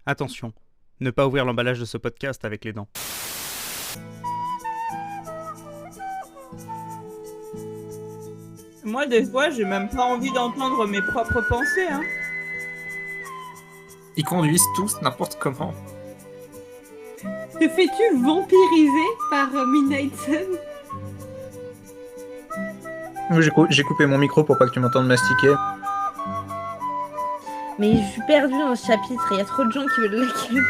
Attention, ne pas ouvrir l'emballage de ce podcast avec les dents. Moi, des fois, j'ai même pas envie d'entendre mes propres pensées, hein. Ils conduisent tous n'importe comment. Te fais-tu vampiriser par Midnight Sun? J'ai coupé mon micro pour pas que tu m'entendes mastiquer. Mais je suis perdue dans ce chapitre, il y a trop de gens qui veulent la ken.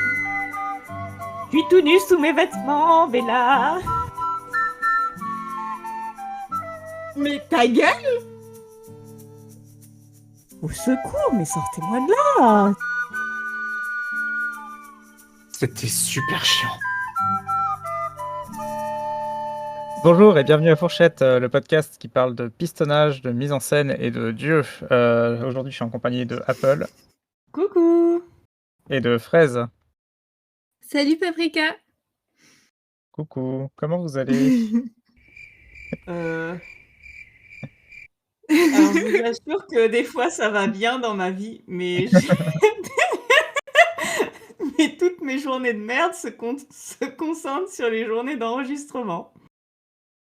Je suis tout nu sous mes vêtements, Bella. Mais ta gueule! Au secours, mais sortez-moi de là. C'était super chiant. Bonjour et bienvenue à Fourchette, le podcast qui parle de pistonnage, de mise en scène et de Dieu. Aujourd'hui, je suis en compagnie de Apple Coucou. et de Fraise. Salut Paprika! Coucou, comment vous allez? Alors, je vous assure que des fois, ça va bien dans ma vie, mais mais toutes mes journées de merde se concentrent sur les journées d'enregistrement.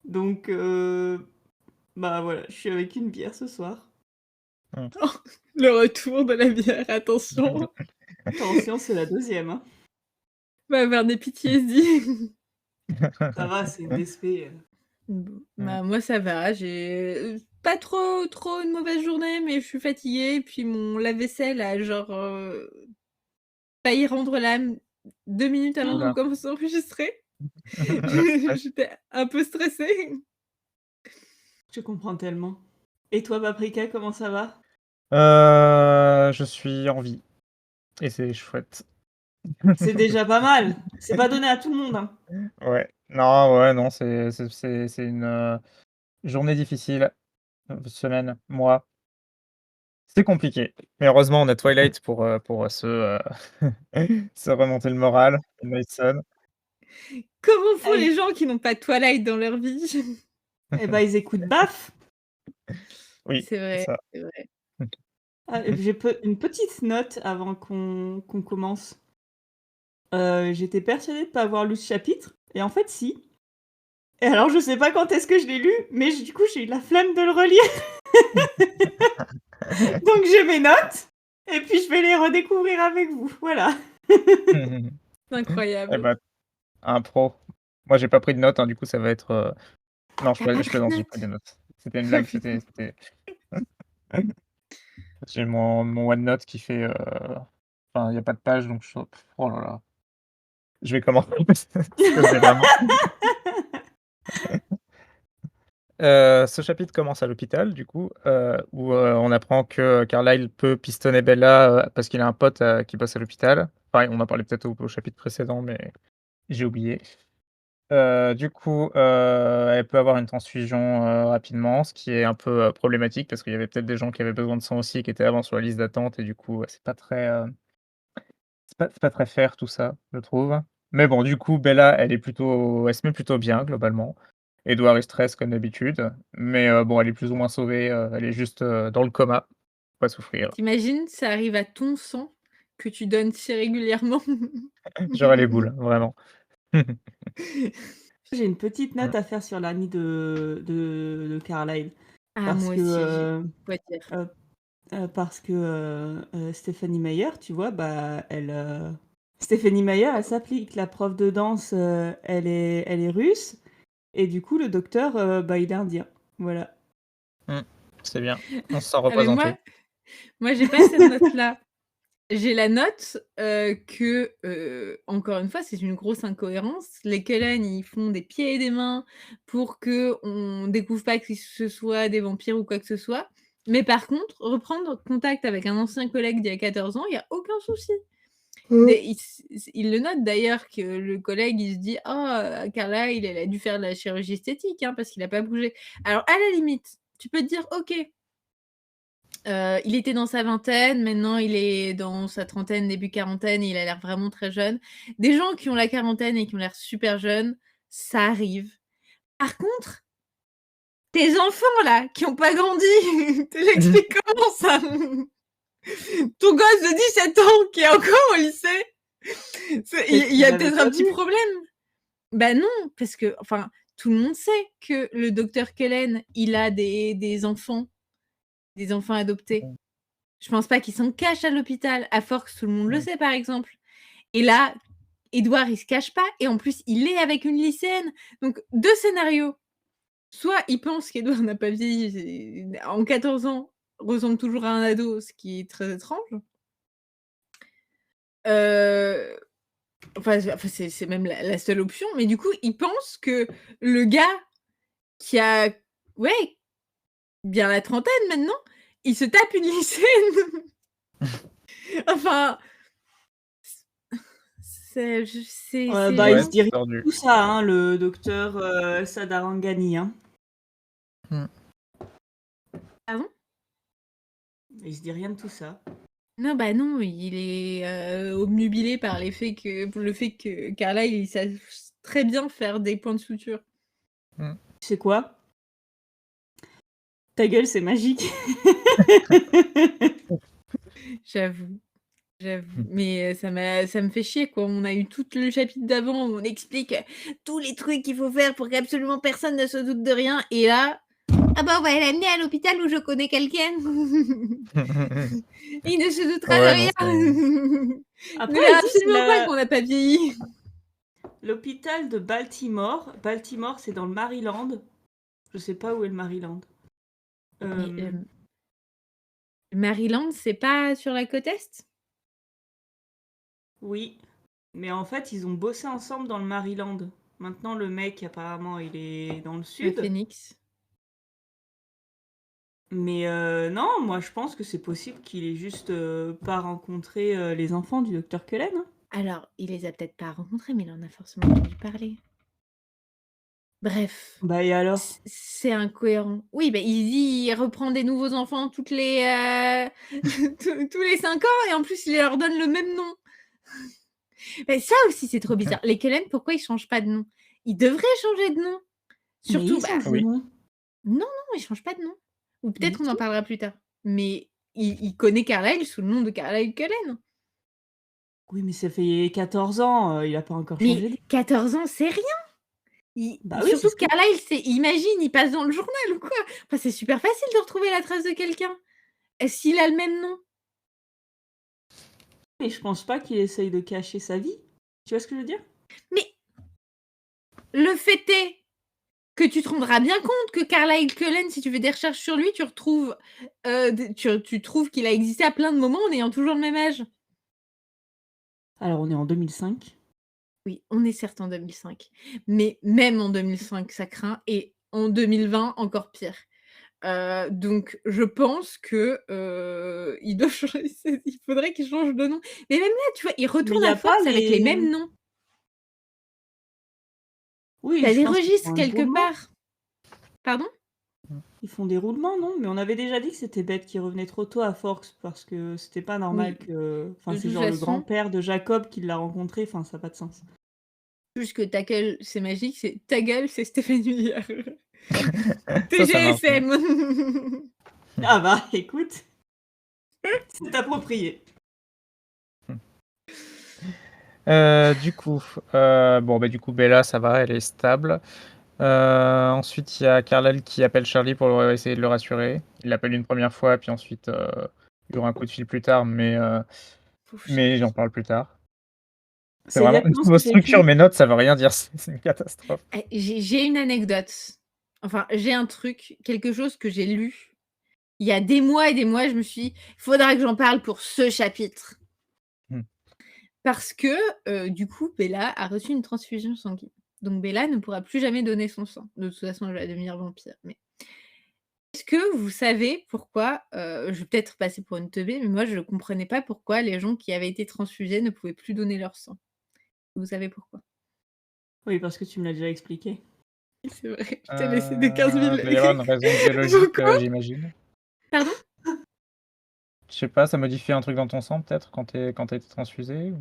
Donc, bah voilà, je suis avec une bière ce soir. Le retour de la bière, attention! Attention, c'est la deuxième, hein. Va avoir des PTSD. Ça va, c'est une DSP. Bon, bah moi ça va, j'ai pas trop une mauvaise journée, mais je suis fatiguée, puis mon lave-vaisselle a genre failli rendre l'âme 2 minutes avant Oula. qu'on commence à enregistrer. Stress. J'étais un peu stressée. Je comprends tellement. Et toi, Paprika, comment ça va? Je suis en vie et c'est chouette. C'est déjà pas mal. C'est pas donné à tout le monde, hein. Ouais, non, c'est une journée difficile, semaine, mois. C'est compliqué. Mais heureusement, on a Twilight pour se remonter le moral, Midnight Sun. Comment font Hey. les gens qui n'ont pas Twilight dans leur vie? Eh ben, ils écoutent BAF. Oui, C'est vrai, ça. c'est vrai. Ah, j'ai une petite note avant qu'on commence. J'étais persuadée de pas avoir lu ce chapitre, et en fait, si. Et alors, je sais pas quand est-ce que je l'ai lu, mais du coup, j'ai eu la flemme de le relire. Donc, j'ai mes notes, et puis je vais les redécouvrir avec vous. Voilà. C'est Eh incroyable. bah, un pro. Moi, j'ai pas pris de notes, hein, du coup, ça va être. Non, T'as pas je pris de plaisante, j'ai notes? pris des notes. C'était une blague, J'ai mon OneNote qui fait. Enfin, il y a pas de page, donc oh là là. Je vais commencer parce que c'est vraiment. Ce chapitre commence à l'hôpital, du coup, où on apprend que Carlyle peut pistonner Bella, parce qu'il a un pote, qui bosse à l'hôpital. Pareil, on en parlait peut-être au chapitre précédent, mais j'ai oublié. Du coup, elle peut avoir une transfusion, rapidement, ce qui est un peu, problématique parce qu'il y avait peut-être des gens qui avaient besoin de sang aussi, qui étaient avant sur la liste d'attente et du coup, c'est pas très, c'est pas très fair tout ça, je trouve. Mais bon, du coup, Bella, elle se met plutôt bien globalement. Edward, il stresse comme d'habitude, mais bon, elle est plus ou moins sauvée, elle est juste, dans le coma, faut pas souffrir. Tu ça arrive à ton sang que tu donnes si régulièrement? J'aurais les boules, vraiment. J'ai une petite Mmh. note à faire sur l'ami de Carlyle. Ah Parce moi que, aussi, j'ai quoi dire. parce que Stephanie Meyer, tu vois, bah, Stephanie Meyer, elle s'applique. La prof de danse, elle est russe. Et du coup, le docteur, bah, il est indien. Voilà. Mmh. C'est bien, on se sent Ah mais représenté. moi j'ai pas cette note-là. J'ai la note, que, encore une fois, c'est une grosse incohérence. Les Cullen, ils font des pieds et des mains pour qu'on découvre pas que ce soit des vampires ou quoi que ce soit. Mais par contre, reprendre contact avec un ancien collègue d'il y a 14 ans, il y a aucun souci. Des il le note d'ailleurs que le collègue, il se dit: «Ah, Carlyle, elle a dû faire de la chirurgie esthétique, hein, parce qu'il a pas bougé». Alors à la limite, tu peux te dire: «OK, il était dans sa vingtaine, maintenant il est dans sa trentaine, début quarantaine et il a l'air vraiment très jeune». Des gens qui ont la quarantaine et qui ont l'air super jeunes, ça arrive. Par contre, tes enfants là, qui ont pas grandi, tu l'expliques comment ça? Ton gosse de 17 ans qui est encore au lycée, Il Peut-être y a qu'ils avaient peut-être un pas petit vu. problème. Bah non, parce que, enfin, tout le monde sait que le docteur Cullen, il a des enfants adoptés. Je pense pas qu'il s'en cache à l'hôpital. À Forks, tout le monde le Mmh. sait, par exemple. Et là, Edward, il se cache pas. Et en plus, il est avec une lycéenne. Donc, 2 scénarios. Soit il pense qu'Edward n'a pas vieilli, en 14 ans, ressemble toujours à un ado, ce qui est très étrange. Heu, enfin c'est même la seule option. Mais du coup, il pense que le gars qui a, ouais, bien la trentaine maintenant, il se tape une lycéenne. Enfin, c'est Bah, il Ouais, se gênant. dit rien tordu. de tout ça, hein, le docteur Sadarangani. Hein. Mmh. Pardon? Il se dit rien de tout ça. Non, bah non, il est, obnubilé par le fait que Carlyle, il sache très bien faire des points de suture. Mmh. Tu sais quoi? Ta gueule, c'est magique. J'avoue, Mmh. mais ça me fait chier, quoi. On a eu tout le chapitre d'avant où on explique, tous les trucs qu'il faut faire pour qu'absolument personne ne se doute de rien et là: «Ah bah, on va l'amener à l'hôpital où je connais quelqu'un. Il ne se doutera de Ouais, non, rien. c'est Ne Après, verra ils disent absolument pas qu'on n'a pas vieilli». l'hôpital de Baltimore. Baltimore, c'est dans le Maryland. Je sais pas où est le Maryland. Mais, Maryland, c'est pas sur la côte est? Oui, mais en fait, ils ont bossé ensemble dans le Maryland. Maintenant, le mec, apparemment, il est dans le À sud. Phoenix. Mais non, moi, je pense que c'est possible qu'il ait juste pas rencontré les enfants du docteur Cullen. Hein. Alors, il les a peut-être pas rencontrés, mais il en a forcément entendu parler. Bref, Bah, et alors? c'est incohérent. Oui, bah, il reprend des nouveaux enfants toutes les, tous les 5 ans et en plus, il leur donne le même nom. Mais ça aussi, c'est trop bizarre. Les Cullen, pourquoi ils changent pas de nom? Ils devraient changer de nom. Mais Surtout, ils bah, changent de oui. nom. non, ils changent pas de nom. Ou Mais peut-être on en qui? parlera plus tard. Mais il connaît Carlyle sous le nom de Carlyle Cullen. Oui, mais ça fait 14 ans, il a pas encore changé Mais de... 14 ans, c'est rien. Bah oui, c'est Surtout ce que que... Carlyle, imagine, il passe dans le journal ou quoi. Enfin, c'est super facile de retrouver la trace de quelqu'un. S'il a le même nom. Mais je pense pas qu'il essaye de cacher sa vie. Tu vois ce que je veux dire? Mais le fait est que tu te rendras bien compte que Carlyle Cullen, si tu fais des recherches sur lui, tu retrouves, tu trouves qu'il a existé à plein de moments en ayant toujours le même âge. Alors, on est en 2005. Oui, on est certes en 2005. Mais même en 2005, ça craint et en 2020, encore pire. Donc je pense que, ils doivent changer il faudrait qu'ils changent de nom. Mais même là, tu vois, ils Mais il retournent y à a pas Forks avec les mêmes les... noms. Tu Oui, as je des pense qu'ils font registres un quelque roulement. part. Pardon? Ils font des roulements, non? Mais on avait déjà dit que c'était bête qu'ils revenaient trop tôt à Forks parce que c'était pas normal Oui, que... Enfin, de c'est toute genre le façon, grand-père de Jacob qui l'a rencontré. Enfin, ça n'a pas de sens. puisque ta gueule, c'est magique, c'est ta gueule, c'est Stéphanie Meyer. Ça marche bien. TGSM. Ah bah, écoute, c'est approprié. Du coup, bon, bah, du coup, Bella, ça va, elle est stable. Ensuite, il y a Carlyle qui appelle Charlie pour essayer de le rassurer. Il l'appelle une première fois, puis ensuite, il y aura un coup de fil plus tard, Pauvre mais j'en Charlie. parle plus tard. C'est C'est vraiment exactement ce niveau que j'ai structure, écrit. mes notes, ça veut rien dire, c'est une catastrophe. J'ai une anecdote. Enfin, j'ai un truc, quelque chose que j'ai lu il y a des mois et des mois, je me suis dit: «Il faudra que j'en parle pour ce chapitre». Mmh. Parce que, du coup, Bella a reçu une transfusion sanguine. Donc Bella ne pourra plus jamais donner son sang. De toute façon, elle va devenir vampire, mais est-ce que vous savez pourquoi, je vais peut-être passer pour une teubée, mais moi je ne comprenais pas pourquoi les gens qui avaient été transfusés ne pouvaient plus donner leur sang? Vous savez pourquoi? Oui, parce que tu me l'as déjà expliqué. C'est vrai, je t'ai laissé des 15 000 Doit y avoir une raison biologique, vocaux. j'imagine. Pardon? Je sais pas, ça modifie un truc dans ton sang peut-être quand tu as été transfusé ou?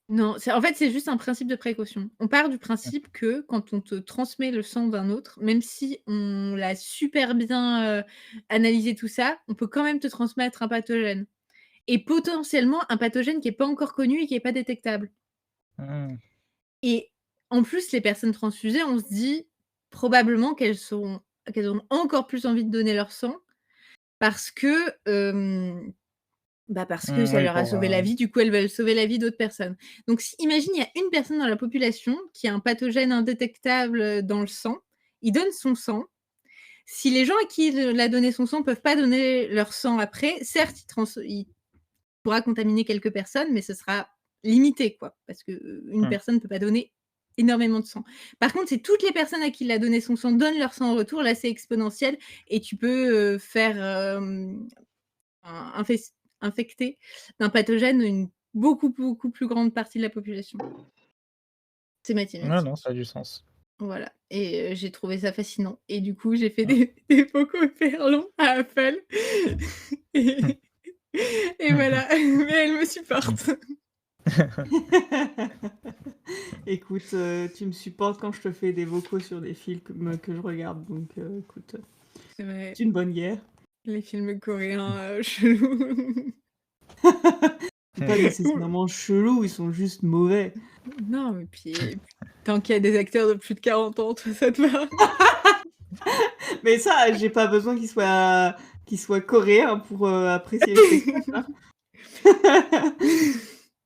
Non, en fait, c'est juste un principe de précaution. On part du Mmh. principe que quand on te transmet le sang d'un autre, même si on l'a super bien, analysé tout ça, on peut quand même te transmettre un pathogène et potentiellement un pathogène qui est pas encore connu et qui est pas détectable. Mmh. Et en plus, les personnes transfusées, on se dit probablement qu'elles ont encore plus envie de donner leur sang parce que, parce que ça Oui, leur a pour, sauvé la vie, du coup, elles veulent sauver la vie d'autres personnes. Donc imagine, il y a une personne dans la population qui a un pathogène indétectable, dans le sang, il donne son sang. Si les gens à qui il a donné son sang peuvent pas donner leur sang après, certes, il pourra contaminer quelques personnes, mais ce sera limité, quoi, parce qu'une Mmh. personne ne peut pas donner énormément de sang. Par contre, si toutes les personnes à qui il a donné son sang donnent leur sang en retour, là, c'est exponentiel et tu peux, faire, infes infecter d'un pathogène une beaucoup, beaucoup plus grande partie de la population. C'est Ouais, mathématique. non, ça a du sens. Voilà et j'ai trouvé ça fascinant et du coup, j'ai fait Mmh. des vocaux hyper longs à Apple Mmh. et et voilà, mais elle me supporte. Écoute, tu me supportes quand je te fais des vocaux sur des films que je regarde, donc écoute, C'est vrai, c'est une bonne guerre. les films coréens, chelous. C'est pas nécessairement chelou, ils sont juste mauvais. Non, mais puis tant qu'il y a des acteurs de plus de 40 ans, toi, ça te va? Mais ça, j'ai pas besoin qu'ils soient coréens pour apprécier le spectacle, hein.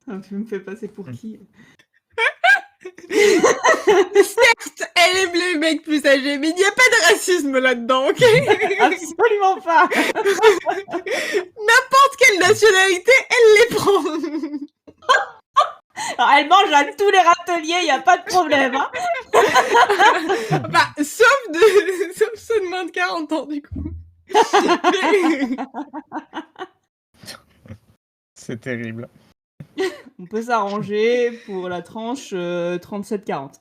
Ah, tu me fais passer pour Mmh. qui? Certes, elle aime les mecs plus âgés, mais il n'y a pas de racisme là-dedans, OK? Absolument pas! N'importe quelle nationalité, elle les prend. Alors, elle mange à tous les râteliers, y a pas de problème, hein. Bah, sauf ceux de moins de 40 ans, du coup. Mais C'est terrible. On peut s'arranger pour la tranche 37-40.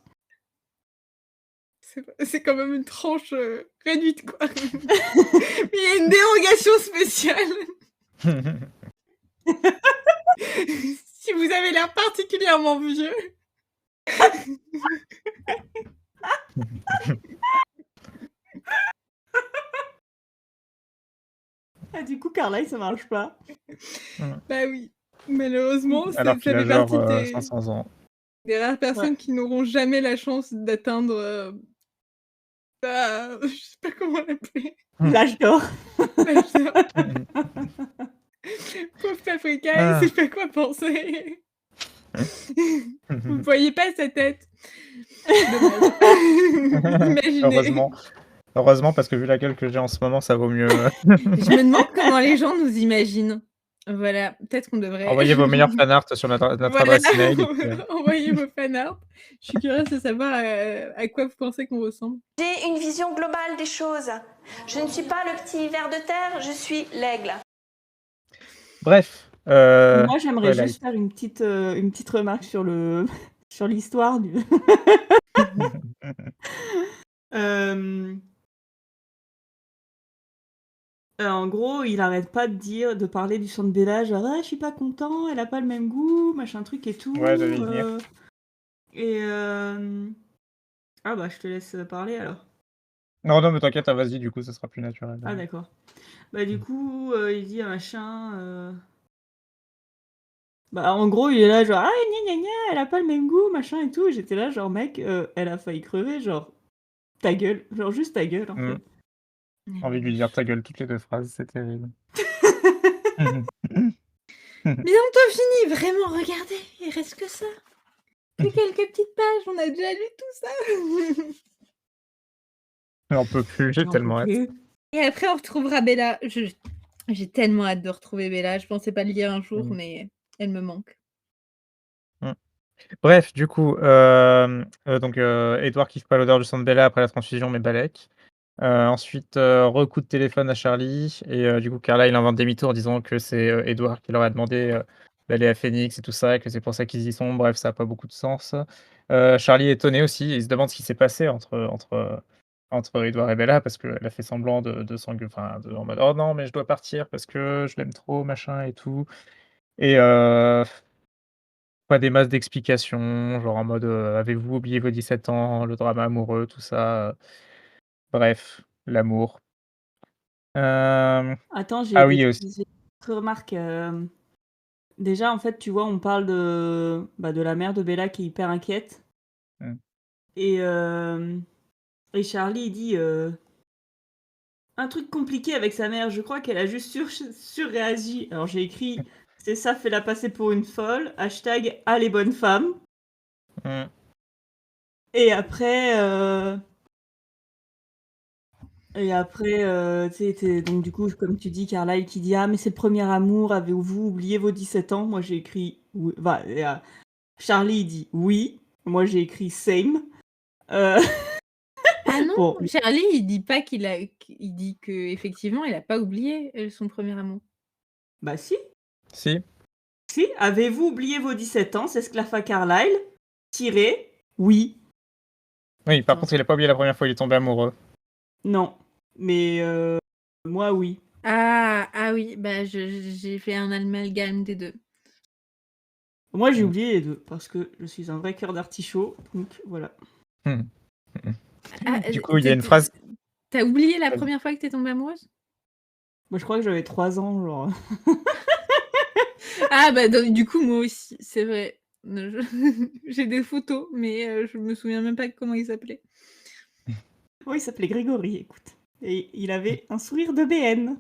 c'est quand même une tranche, réduite, quoi. Mais il y a une dérogation spéciale. Si vous avez l'air particulièrement vieux. Ah, du coup, Carlisle, ça marche pas. Bah oui, malheureusement, Alors ça qu'il a fait partie genre, des 500 ans. rares personnes Ouais. qui n'auront jamais la chance d'atteindre, je sais pas comment l'appeler. L'âge d'or. L'âge d'or. Mmh. Pauvre paprika, il Ah. sait pas quoi penser. Vous voyez pas sa tête. Dommage. Imaginez. Heureusement, parce que vu la gueule que j'ai en ce moment, ça vaut mieux. Je me demande comment les gens nous imaginent. Voilà, peut-être qu'on devrait Envoyez vos meilleurs fanarts sur notre voilà, adresse email et puis, envoyez vos fanarts. Je suis curieuse de savoir, à quoi vous pensez qu'on ressemble. J'ai une vision globale des choses. Je ne suis pas le petit ver de terre, je suis l'aigle. bref, Moi, j'aimerais Twilight. juste faire une petite remarque sur sur l'histoire du. En gros, il arrête pas de parler du sang de Bella, genre ah, je suis pas content, elle a pas le même goût, machin truc et tout. Ouais, j'allais y venir. Et ah bah je te laisse parler alors. Non, non, mais t'inquiète, vas-y, du coup, ça sera plus naturel. Ah d'accord. Bah du coup, il dit machin. Bah en gros, il est là genre ah gna gna gna, elle a pas le même goût, machin et tout. Et j'étais là genre mec, elle a failli crever, genre ta gueule, genre juste ta gueule en Mmh. fait. J'ai envie de lui dire ta gueule toutes les 2 phrases, c'est terrible. Bientôt fini, vraiment, regardez, il reste que ça. Que quelques petites pages, on a déjà lu tout ça. J'en peux plus, j'ai J'en tellement peux hâte. plus. Et après, on retrouvera Bella. J'ai tellement hâte de retrouver Bella. Je pensais pas le lire un jour, Mmh. mais elle me manque. Bref, du coup, donc Édouard kiffe pas l'odeur du sang de Bella après la transfusion, mais balèque. Ensuite, recoup de téléphone à Charlie et du coup, Carla, il invente des mythos en disant que c'est, Édouard qui leur a demandé, d'aller à Phoenix et tout ça et que c'est pour ça qu'ils y sont. Bref, ça a pas beaucoup de sens. Charlie est étonné aussi, il se demande ce qui s'est passé entre Édouard et Bella parce qu'elle a fait semblant de enfin, en mode: «Oh non, mais je dois partir parce que je l'aime trop, machin et tout» et pas des masses d'explications, genre en mode, «Avez-vous oublié vos 17 ans?» Le drama amoureux, tout ça, bref, l'amour. Attends, Ah oui, aussi j'ai une autre remarque. déjà, en fait, tu vois, on parle de la mère de Bella qui est hyper inquiète. Mm. Et Charlie, il dit un truc compliqué avec sa mère. Je crois qu'elle a juste surréagi. Alors, j'ai écrit c'est ça, fais-la passer pour une folle. Hashtag ah les bonnes femmes. Mm. Et après, tu sais, donc du coup, comme tu dis, Carlyle qui dit ah mais c'est le premier amour. Avez-vous oublié vos 17 ans? Moi, j'ai écrit oui. Charlie il dit oui. Moi, j'ai écrit same. Euh, Ah non, Bon, Charlie, il dit pas il dit qu'effectivement, il a pas oublié son premier amour. bah si. Si. Si, avez-vous oublié vos 17 ans? S'esclaffa Carlyle. Tiré, oui. Oui, par Attends. contre, il a pas oublié la première fois où il est tombé amoureux. Non. Mais moi, oui. Ah oui, bah j'ai fait un amalgame des deux. Moi, j'ai oublié les deux parce que je suis un vrai cœur d'artichaut. Donc voilà. Hmm. Ah, Du coup, il y a une phrase. T'as oublié la Vas-y. première fois que t'es tombée amoureuse? Moi, je crois que j'avais 3 ans, genre. Ah bah du coup, moi aussi, c'est vrai. J'ai des photos, mais je me souviens même pas comment il s'appelait. Oui, il s'appelait Grégory, écoute. Et il avait un sourire de BN.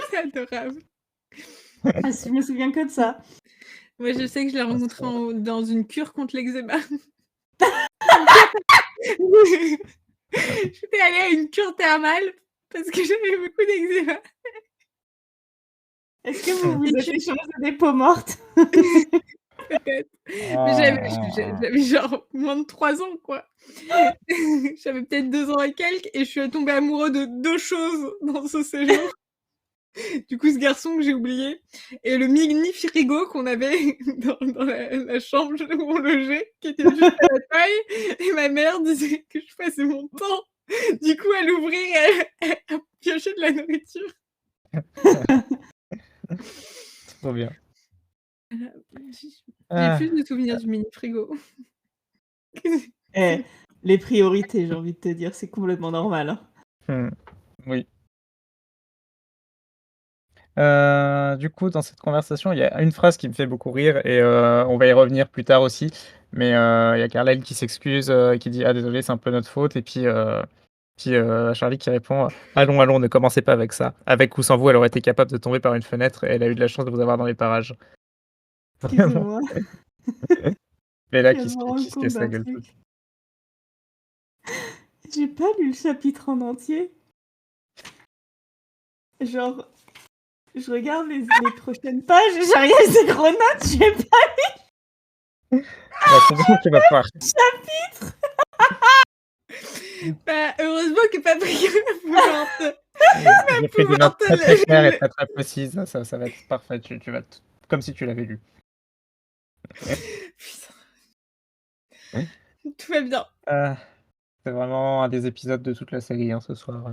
C'est adorable. Ah, je me souviens que de ça. Moi, je sais que je l'ai rencontré dans une cure contre l'eczéma. J'étais allée à une cure thermale parce que j'avais beaucoup d'eczéma. Est-ce que vous vous êtes échangé des peaux mortes? Peut-être. Ah. Mais j'avais genre moins de 3 ans, quoi. J'avais peut-être 2 ans et quelques et je suis tombée amoureuse de 2 choses dans ce séjour. Du coup, ce garçon que j'ai oublié et le mini frigo qu'on avait dans la chambre où on logeait, qui était juste à la taille, et ma mère disait que je passais mon temps. Du coup, à l'ouvrir, à piocher de la nourriture. Trop bien. J'ai plus de souvenirs du mini frigo. Eh, les priorités, j'ai envie de te dire, c'est complètement normal. Hein. Oui. Du coup, dans cette conversation, il y a une phrase qui me fait beaucoup rire et on va y revenir plus tard aussi. Mais il y a Carlyle qui s'excuse, qui dit ah désolé, c'est un peu notre faute. Et puis Charlie qui répond allons, allons, ne commencez pas avec ça. Avec ou sans vous, elle aurait été capable de tomber par une fenêtre et elle a eu de la chance de vous avoir dans les parages. Vraiment. Excusez-moi. Mais là, Je qui me rends se compte casse la d'un gueule truc. toute. J'ai pas lu le chapitre en entier. Genre, je regarde les prochaines pages et j'ai rien, c'est gros notes, j'ai pas Bah, c'est bon, tu vas pouvoir. chapitre. Bah, heureusement que Paprika pouvante. J'ai pris des notes très très claires et très très précises. Ça va être parfait. Tu vas comme si tu l'avais lu. Putain. Tout va bien. C'est vraiment un des épisodes de toute la série ce soir.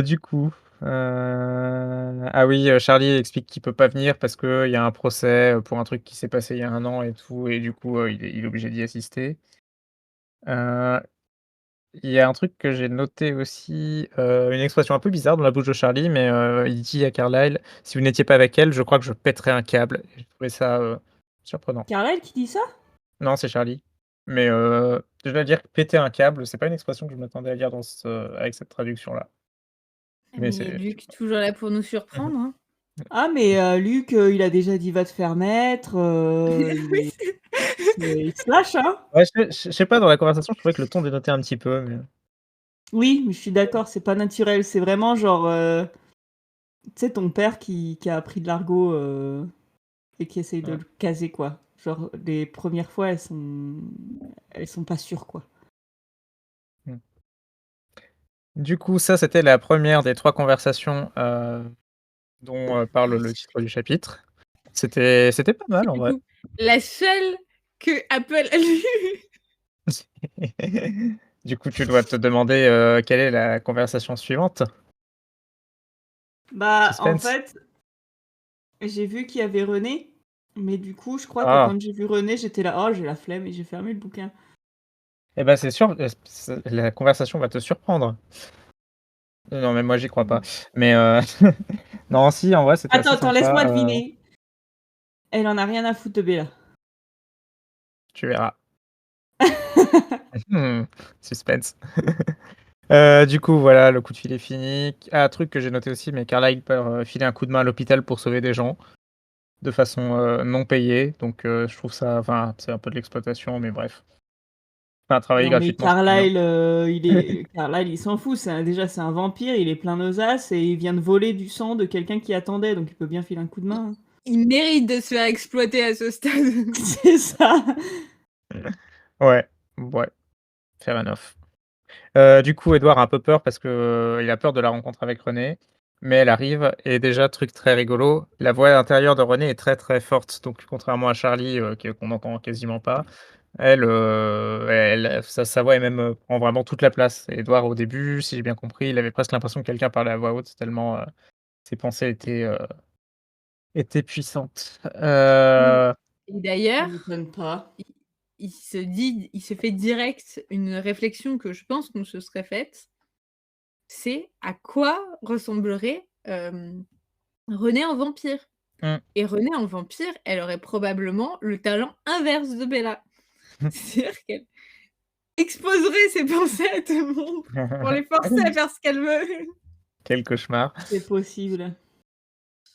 Du coup, ah oui, Charlie explique qu'il peut pas venir parce qu'il y a un procès pour un truc qui s'est passé il y a 1 an et tout, et du coup, il est obligé d'y assister. Il y a un truc que j'ai noté aussi, une expression un peu bizarre dans la bouche de Charlie, mais il dit à Carlyle: «Si vous n'étiez pas avec elle, je crois que je pèterais un câble». Et j'ai trouvé ça, surprenant. Carlyle qui dit ça? Non, c'est Charlie. Mais je dois dire que péter un câble, c'est pas une expression que je m'attendais à lire avec cette traduction-là. Mais Mais c'est Luc, toujours là pour nous surprendre. Hein. Ah, mais Luc, il a déjà dit va te faire mettre. Il se lâche, hein? Ouais, je sais pas, dans la conversation, je trouvais que le ton dénotait un petit peu, mais Oui, mais je suis d'accord, c'est pas naturel. C'est vraiment genre, tu sais, ton père qui a appris de l'argot et qui essaye de Ouais. le caser, quoi. Genre, les premières fois, elles sont pas sûres, quoi. Du coup, ça, c'était la première des 3 conversations, dont parle le titre du chapitre. C'était pas mal, en Du vrai. coup, la seule que Apple a lue. Du coup, tu dois te demander, quelle est la conversation suivante? Bah, en Suspense. fait, j'ai vu qu'il y avait René, mais du coup, je crois que Ah! quand j'ai vu René, j'étais là: «Oh, j'ai la flemme» et j'ai fermé le bouquin. Et bah, c'est sûr, la conversation va te surprendre. Non, mais moi, j'y crois pas. Mais non, si, en vrai, c'était assez Attends, laisse-moi sympa. deviner. Elle en a rien à foutre de Bella. Tu verras. Mmh, suspense. Du coup, voilà, le coup de fil est fini. Ah, truc que j'ai noté aussi, mais Carlyle peut filer un coup de main à l'hôpital pour sauver des gens de façon non payée. Donc, je trouve ça, enfin, c'est un peu de l'exploitation, mais bref. Enfin, travailler Non mais gratuitement, c'est très bien. Carlyle, il s'en fout. Déjà, c'est un vampire, il est plein d'osaces et il vient de voler du sang de quelqu'un qui attendait, donc il peut bien filer un coup de main. Il mérite de se faire exploiter à ce stade. C'est ça. Ouais, ouais, fair enough. Du coup, Edouard a un peu peur parce que, il a peur de la rencontre avec René, mais elle arrive et déjà truc très rigolo, la voix intérieure de René est très, très forte. Donc contrairement à Charlie, qu'on n'entend quasiment pas, elle sa voix est même, prend vraiment toute la place. Et Édouard au début, si j'ai bien compris, il avait presque l'impression que quelqu'un parlait à voix haute tellement, ses pensées étaient puissantes. Oui. Et Ça d'ailleurs, m'étonne pas. il se fait direct une réflexion que je pense qu'on se serait faite. C'est à quoi ressemblerait Renée en vampire? Mmh. Et Renée en vampire, elle aurait probablement le talent inverse de Bella. C'est-à-dire qu'elle exposerait ses pensées à tout le monde pour les forcer à faire ce qu'elle veut. Quel cauchemar. C'est possible.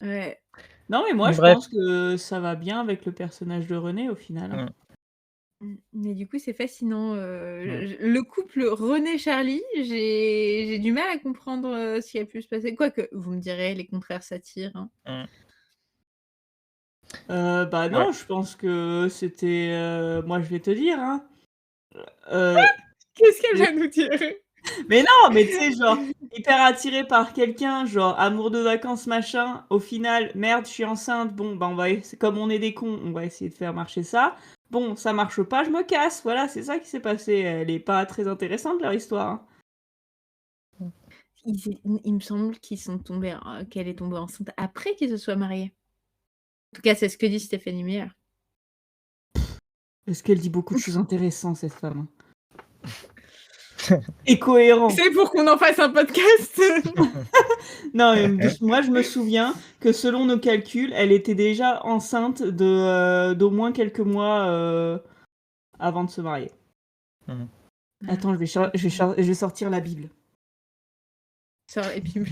Ouais. Non mais moi, je Bref. pense que ça va bien avec le personnage de René au final, hein. Mais du coup, c'est fascinant, Mmh. le couple René-Charlie, j'ai du mal à comprendre, ce qui a pu se passer. Quoique, vous me direz, les contraires s'attirent, hein. Mmh. Bah Ouais. non, je pense que c'était, moi je vais te dire, hein. Heu, Qu'est-ce qu'elle mais va nous dire? mais non, mais tu sais, genre, hyper attiré par quelqu'un, genre amour de vacances, machin, au final, merde, je suis enceinte, bon, bah, c'est comme on est des cons, on va essayer de faire marcher ça. Bon, ça marche pas, je me casse, voilà, c'est ça qui s'est passé. Elle est pas très intéressante leur histoire, hein. Il me semble qu'elle est tombée enceinte après qu'ils se soient mariés. En tout cas, c'est ce que dit Stéphanie Meyer. Parce qu'elle dit beaucoup de choses intéressantes cette femme, hein. Et cohérent. C'est pour qu'on en fasse un podcast. Non, moi je me souviens que selon nos calculs, elle était déjà enceinte d'au moins quelques mois, avant de se marier. Mmh. Attends, je vais sortir la Bible. Sors la Bible.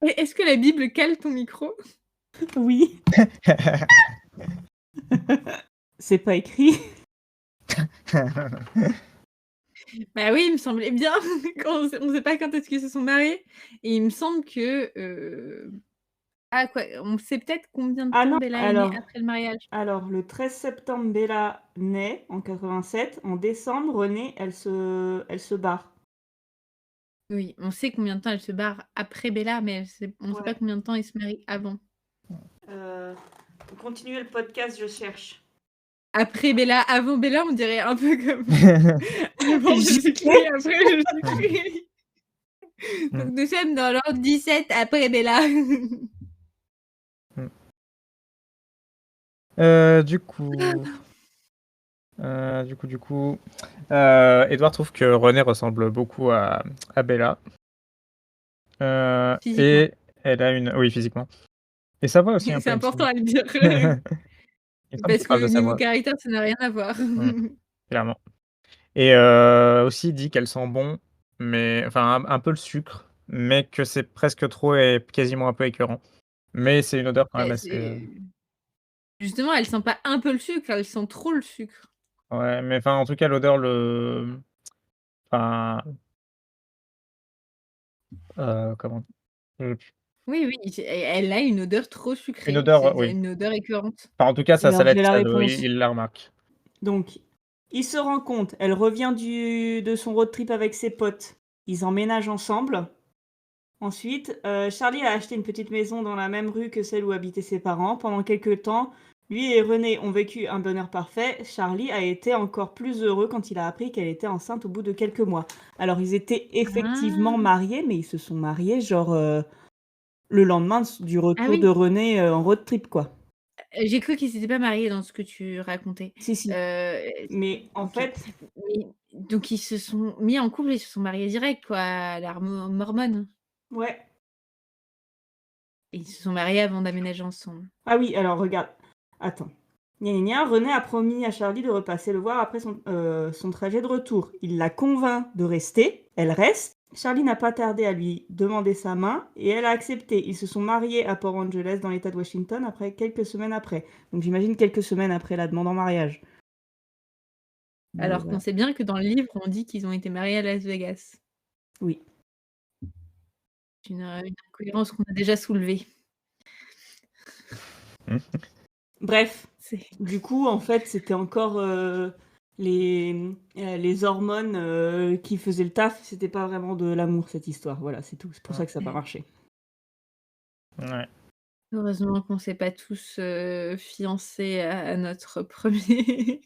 Et est-ce que la Bible cale ton micro? Oui. C'est pas écrit. Bah oui, il me semblait bien. On sait pas quand est-ce qu'ils se sont mariés et il me semble que, ah quoi, on sait peut-être combien de Ah temps non, Bella est née après le mariage? alors le 13 septembre, Bella naît en 87. En décembre, Renée, elle se barre. Oui, on sait combien de temps elle se barre après Bella, mais on sait pas Ouais. combien de temps ils se marient avant. Pour continuer le podcast, je cherche. Après Bella, avant Bella, on dirait un peu comme avant J'y Jésus-Christ, après Jésus-Christ. Mmh. Donc nous sommes dans l'an 17 après Bella. Du coup, Édouard trouve que Renée ressemble beaucoup à Bella. Physiquement. Et elle a une oui, physiquement. Et sa voix aussi un C'est peu, il me important semble. à le dire. Il me semble Parce qu'il parle de que sa niveau voix. caractère, ça n'a rien à voir. Clairement. Et aussi, il dit qu'elle sent bon, mais enfin, un peu le sucre, mais que c'est presque trop et quasiment un peu écœurant. Mais c'est une odeur quand même Bah, assez, justement, elle sent pas un peu le sucre, elle sent trop le sucre. ouais, mais enfin, en tout cas, l'odeur enfin, comment? Mmh, Oui, oui, elle a une odeur trop une sucrée, odeur, c'est oui. une odeur écœurante. Enfin, en tout cas, Alors, sa j'ai la ça réponse. il la remarque. Donc, il se rend compte, elle revient de son road trip avec ses potes. Ils emménagent ensemble. Ensuite, Charlie a acheté une petite maison dans la même rue que celle où habitaient ses parents. Pendant quelques temps, lui et René ont vécu un bonheur parfait. Charlie a été encore plus heureux quand il a appris qu'elle était enceinte au bout de quelques mois. Alors, ils étaient effectivement mariés, mais ils se sont mariés genre le lendemain du Ah retour oui, de René en road trip, quoi. j'ai cru qu'ils s'étaient pas mariés dans ce que tu racontais. Si, si. Heu, Mais en OK. fait, Mais Donc ils se sont mis en couple, ils se sont mariés direct quoi, à la mormone. Ouais. Et ils se sont mariés avant d'aménager ensemble. Ah oui, alors regarde. Attends. Gna gna gna, René a promis à Charlie de repasser le voir après son trajet de retour. Il la convainc de rester. Elle reste. Charlie n'a pas tardé à lui demander sa main et elle a accepté. Ils se sont mariés à Port Angeles dans l'État de Washington après quelques semaines après. Donc j'imagine quelques semaines après la demande en mariage. Mais Alors voilà. qu'on sait bien que dans le livre, on dit qu'ils ont été mariés à Las Vegas. Oui. C'est une incohérence qu'on a déjà soulevée. Bref, C'est du coup, en fait, c'était encore les hormones qui faisaient le taf. C'était pas vraiment de l'amour, cette histoire. Voilà, c'est tout. C'est pour ça que ça n'a pas marché. Ouais. heureusement qu'on s'est pas tous fiancés à notre premier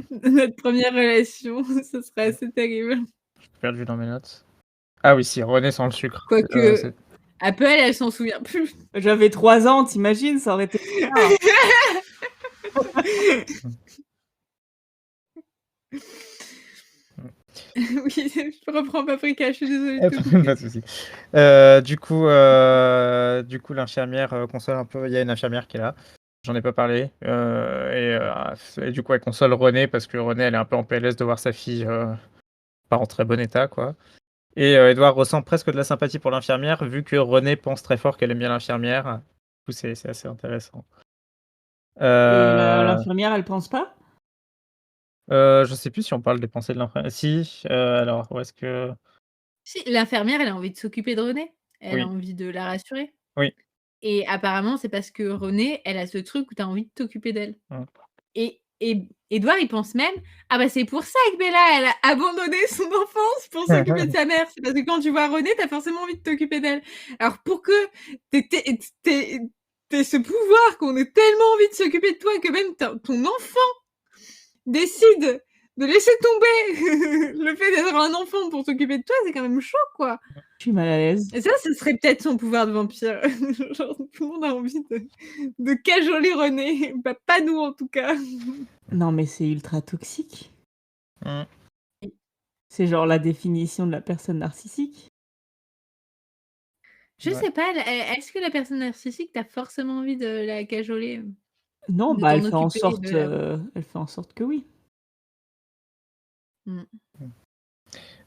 notre première relation. Ce serait assez terrible. J'ai perdu dans mes notes. Ah oui, si, René sans le sucre. Quoique, Apple, elle s'en souvient plus. J'avais 3 ans, t'imagines, ça aurait été bizarre. Oui, je reprends Paprika, je suis désolée. Pas de souci. Du coup, l'infirmière console un peu. Il y a une infirmière qui est là. J'en ai pas parlé. Et du coup, elle console René parce que René, elle est un peu en PLS de voir sa fille pas en très bon état, quoi. Et Edouard ressent presque de la sympathie pour l'infirmière vu que René pense très fort qu'elle aime bien l'infirmière. Du coup, c'est assez intéressant. Et l'infirmière, elle pense pas? Je sais plus si on parle des pensées de l'infirmière. Si, alors, où est-ce que. Si, l'infirmière, elle a envie de s'occuper de René. Elle a Oui. envie de la rassurer. Oui. Et apparemment, c'est parce que René, elle a ce truc où tu as envie de t'occuper d'elle. Et Édouard, il pense même: «Ah bah, c'est pour ça que Bella, elle a abandonné son enfance pour s'occuper de sa mère. C'est parce que quand tu vois René, tu as forcément envie de t'occuper d'elle». Alors pour que tu aies ce pouvoir, qu'on ait tellement envie de s'occuper de toi que même ton enfant décide de laisser tomber le fait d'être un enfant pour s'occuper de toi, c'est quand même chaud, quoi. Je suis mal à l'aise. Et ça, ce serait peut-être son pouvoir de vampire. Genre, tout le monde a envie de cajoler René. Bah, pas nous, en tout cas. Non, mais c'est ultra toxique. Mmh. C'est genre la définition de la personne narcissique. Je Ouais. sais pas, est-ce que la personne narcissique, tu as forcément envie de la cajoler? Non, De bah, t'en elle fait en occuper, sorte, de la elle fait en sorte que oui. Mmh.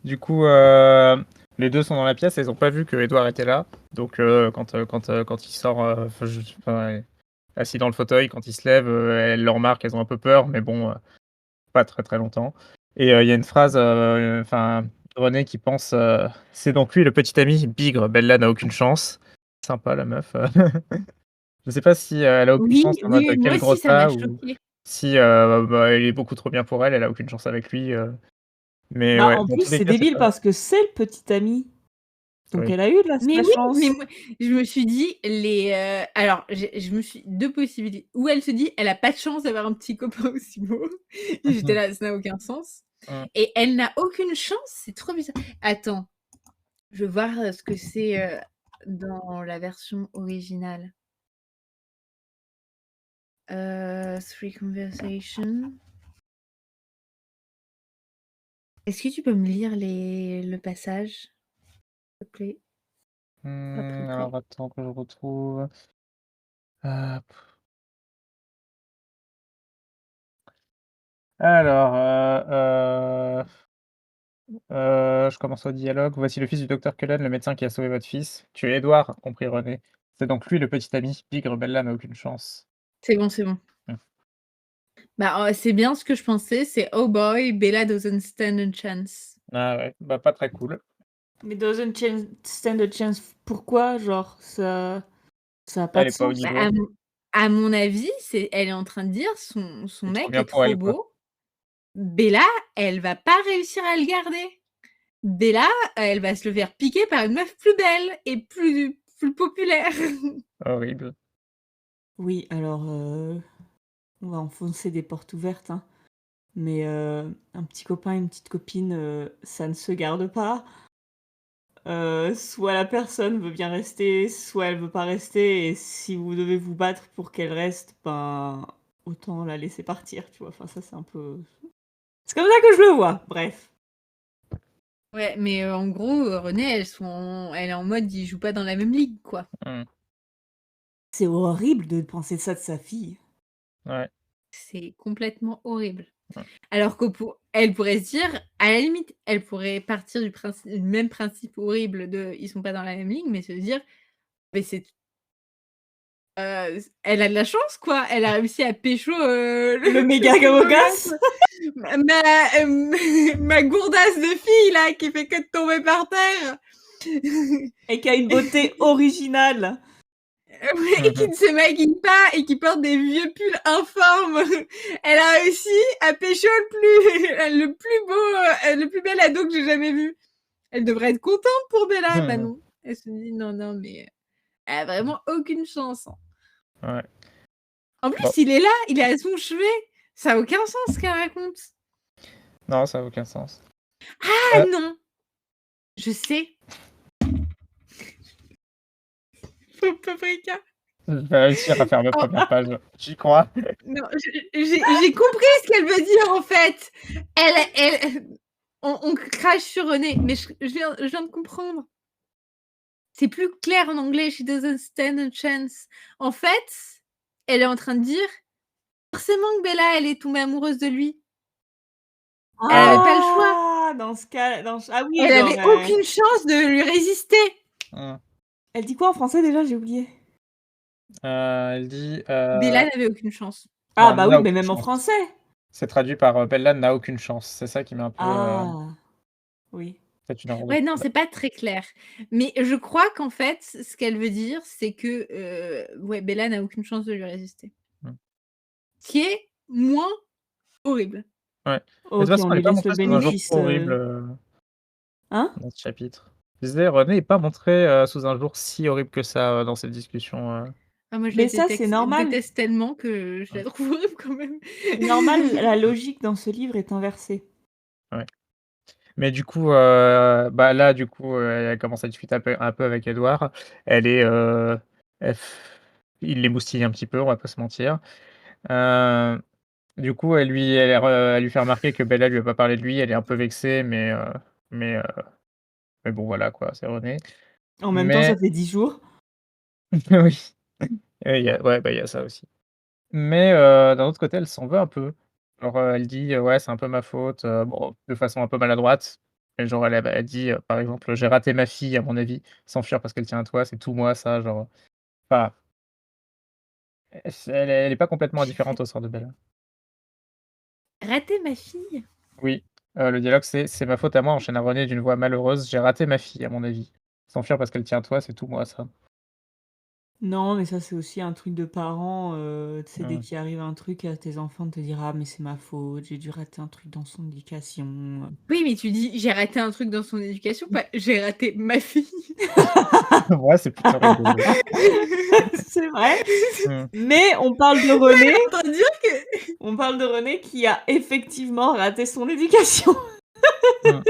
Du coup, les 2 sont dans la pièce et ils ont pas vu que Edouard était là. Donc, quand il sort, assis dans le fauteuil, quand il se lève, elle le remarque, elles ont un peu peur, mais bon, pas très, très longtemps. Et il y a une phrase, René qui pense, «C'est donc lui le petit ami, bigre, Bella n'a aucune chance». Sympa la meuf. Je sais pas si, elle a aucune Oui, chance en mode, oui, moi quel gros aussi, ça m'a tas ou choquée. si, bah, il est beaucoup trop bien pour elle, elle a aucune chance avec lui, mais Bah, ouais, en dans plus, tous les c'est cas, c'est débile pas parce que c'est le petit ami. Donc oui. elle a eu de Mais la oui, chance. mais moi, je me suis dit alors je me suis 2 possibilités. Ou elle se dit: «Elle a pas de chance d'avoir un petit copain aussi beau». Et j'étais là: «Ça n'a aucun sens». Mmh. Et elle n'a aucune chance, c'est trop bizarre. Attends, je veux voir, ce que c'est, dans la version originale. Three Conversations. Est-ce que tu peux me lire le passage, s'il te plaît? Alors attends que je retrouve. Heu, alors, je commence au dialogue. «Voici le fils du docteur Cullen, le médecin qui a sauvé votre fils. Tu es Édouard», comprit René. «C'est donc lui le petit ami. Bigre, Bella n'a aucune chance». C'est bon, c'est bon. Mmh. Bah, c'est bien ce que je pensais, c'est: «Oh boy, Bella doesn't stand a chance». Ah ouais, bah, pas très cool. Mais stand a chance, pourquoi? Genre, ça a pas Elle de est pas au sens. Bah, niveau. à mon avis, elle est en train de dire son C'est trop mec bien est pour trop elle, quoi. beau. Bella, elle va pas réussir à le garder. Bella, elle va se le faire piquer par une meuf plus belle et plus populaire. Horrible. Oui, alors, on va enfoncer des portes ouvertes, hein. Mais un petit copain, une petite copine, ça ne se garde pas. Soit la personne veut bien rester, soit elle veut pas rester et si vous devez vous battre pour qu'elle reste, ben, autant la laisser partir, tu vois? Enfin ça, c'est un peu C'est comme ça que je le vois. Bref. Ouais, mais en gros, René, elle est en mode, ils jouent pas dans la même ligue, quoi. C'est horrible de penser ça de sa fille. Ouais. C'est complètement horrible. Ouais. Alors elle pourrait se dire, à la limite, elle pourrait partir du même principe horrible de ils sont pas dans la même ligue, mais se dire, mais c'est elle a de la chance, quoi. Elle a réussi à pécho Le méga gosse. ma gourdasse de fille, là, qui fait que de tomber par terre. Et qui a une beauté originale. Et qui ne se maquille pas et qui porte des vieux pulls informes. Elle a réussi à pécho le plus bel ado que j'ai jamais vu. Elle devrait être contente pour Bella. Bah non. Elle se dit non, mais elle a vraiment aucune chance. Ouais. En plus, Bon. il est là, il est à son chevet. Ça a aucun sens ce qu'elle raconte. Non, ça n'a aucun sens. Ah non. Je sais. Paprika. Je vais réussir à faire ma première page. J'y crois. Non, j'ai compris ce qu'elle veut dire en fait. On crache sur René, mais je viens de comprendre. C'est plus clair en anglais. She doesn't stand a chance. En fait, elle est en train de dire forcément que Bella, elle est tombée amoureuse de lui. Elle avait pas le choix. Dans ce cas, ah oui. Elle avait aucune chance de lui résister. Elle dit quoi en français déjà? J'ai oublié. Elle dit. Bella n'avait aucune chance. Ah Non, bah elle oui, n'a mais aucune même en chance. français. C'est traduit par Bella n'a aucune chance. C'est ça qui met un peu. Oui. Peut-être une erreur de Ouais, non, frappe. c'est pas très clair. Mais je crois qu'en fait, ce qu'elle veut dire, c'est que ouais, Bella n'a aucune chance de lui résister. Qui est moins horrible. Ouais. Mais de Ok, toute façon, on elle lui n'est pas laisse le montrée sous un jour bénéfice. horrible Hein? dans ce chapitre. Je disais, René n'est pas montré sous un jour si horrible que ça dans cette discussion. Ah, moi, je Mais la ça, c'est normal. déteste tellement que je la trouve horrible quand même. C'est normal, la logique dans ce livre est inversée. Ouais. Mais du coup, bah là, du coup, elle commence à discuter un peu avec Edouard. Elle est, il l'émoustille un petit peu, on va pas se mentir. Du coup, elle lui fait remarquer que Bella lui a pas parlé de lui. Elle est un peu vexée, mais, mais bon, voilà quoi, c'est René. En même temps, Mais ça fait 10 jours. oui, et il y a ça aussi. Mais, d'un autre côté, elle s'en veut un peu. Genre, elle dit: «Ouais, c'est un peu ma faute», bon, de façon un peu maladroite. Et genre, elle dit, par exemple: «J'ai raté ma fille, à mon avis, s'enfuir parce qu'elle tient à toi, c'est tout moi ça», genre, enfin, elle est pas complètement indifférente au sort de Bella. Rater ma fille. Oui, le dialogue c'est: «C'est ma faute à moi», enchaîne René d'une voix malheureuse: «J'ai raté ma fille, à mon avis. S'enfuir parce qu'elle tient à toi, c'est tout moi ça». Non, mais ça, c'est aussi un truc de parents. Tu sais, dès Mmh. qu'il arrive un truc à tes enfants, de te dire: «Ah, mais c'est ma faute, j'ai dû rater un truc dans son éducation». Oui, mais tu dis j'ai raté un truc dans son éducation, pas j'ai raté ma fille. Ouais, c'est plutôt rigolo. C'est vrai. Mmh. Mais on parle de René. En train de dire que On parle de René qui a effectivement raté son éducation. Mmh.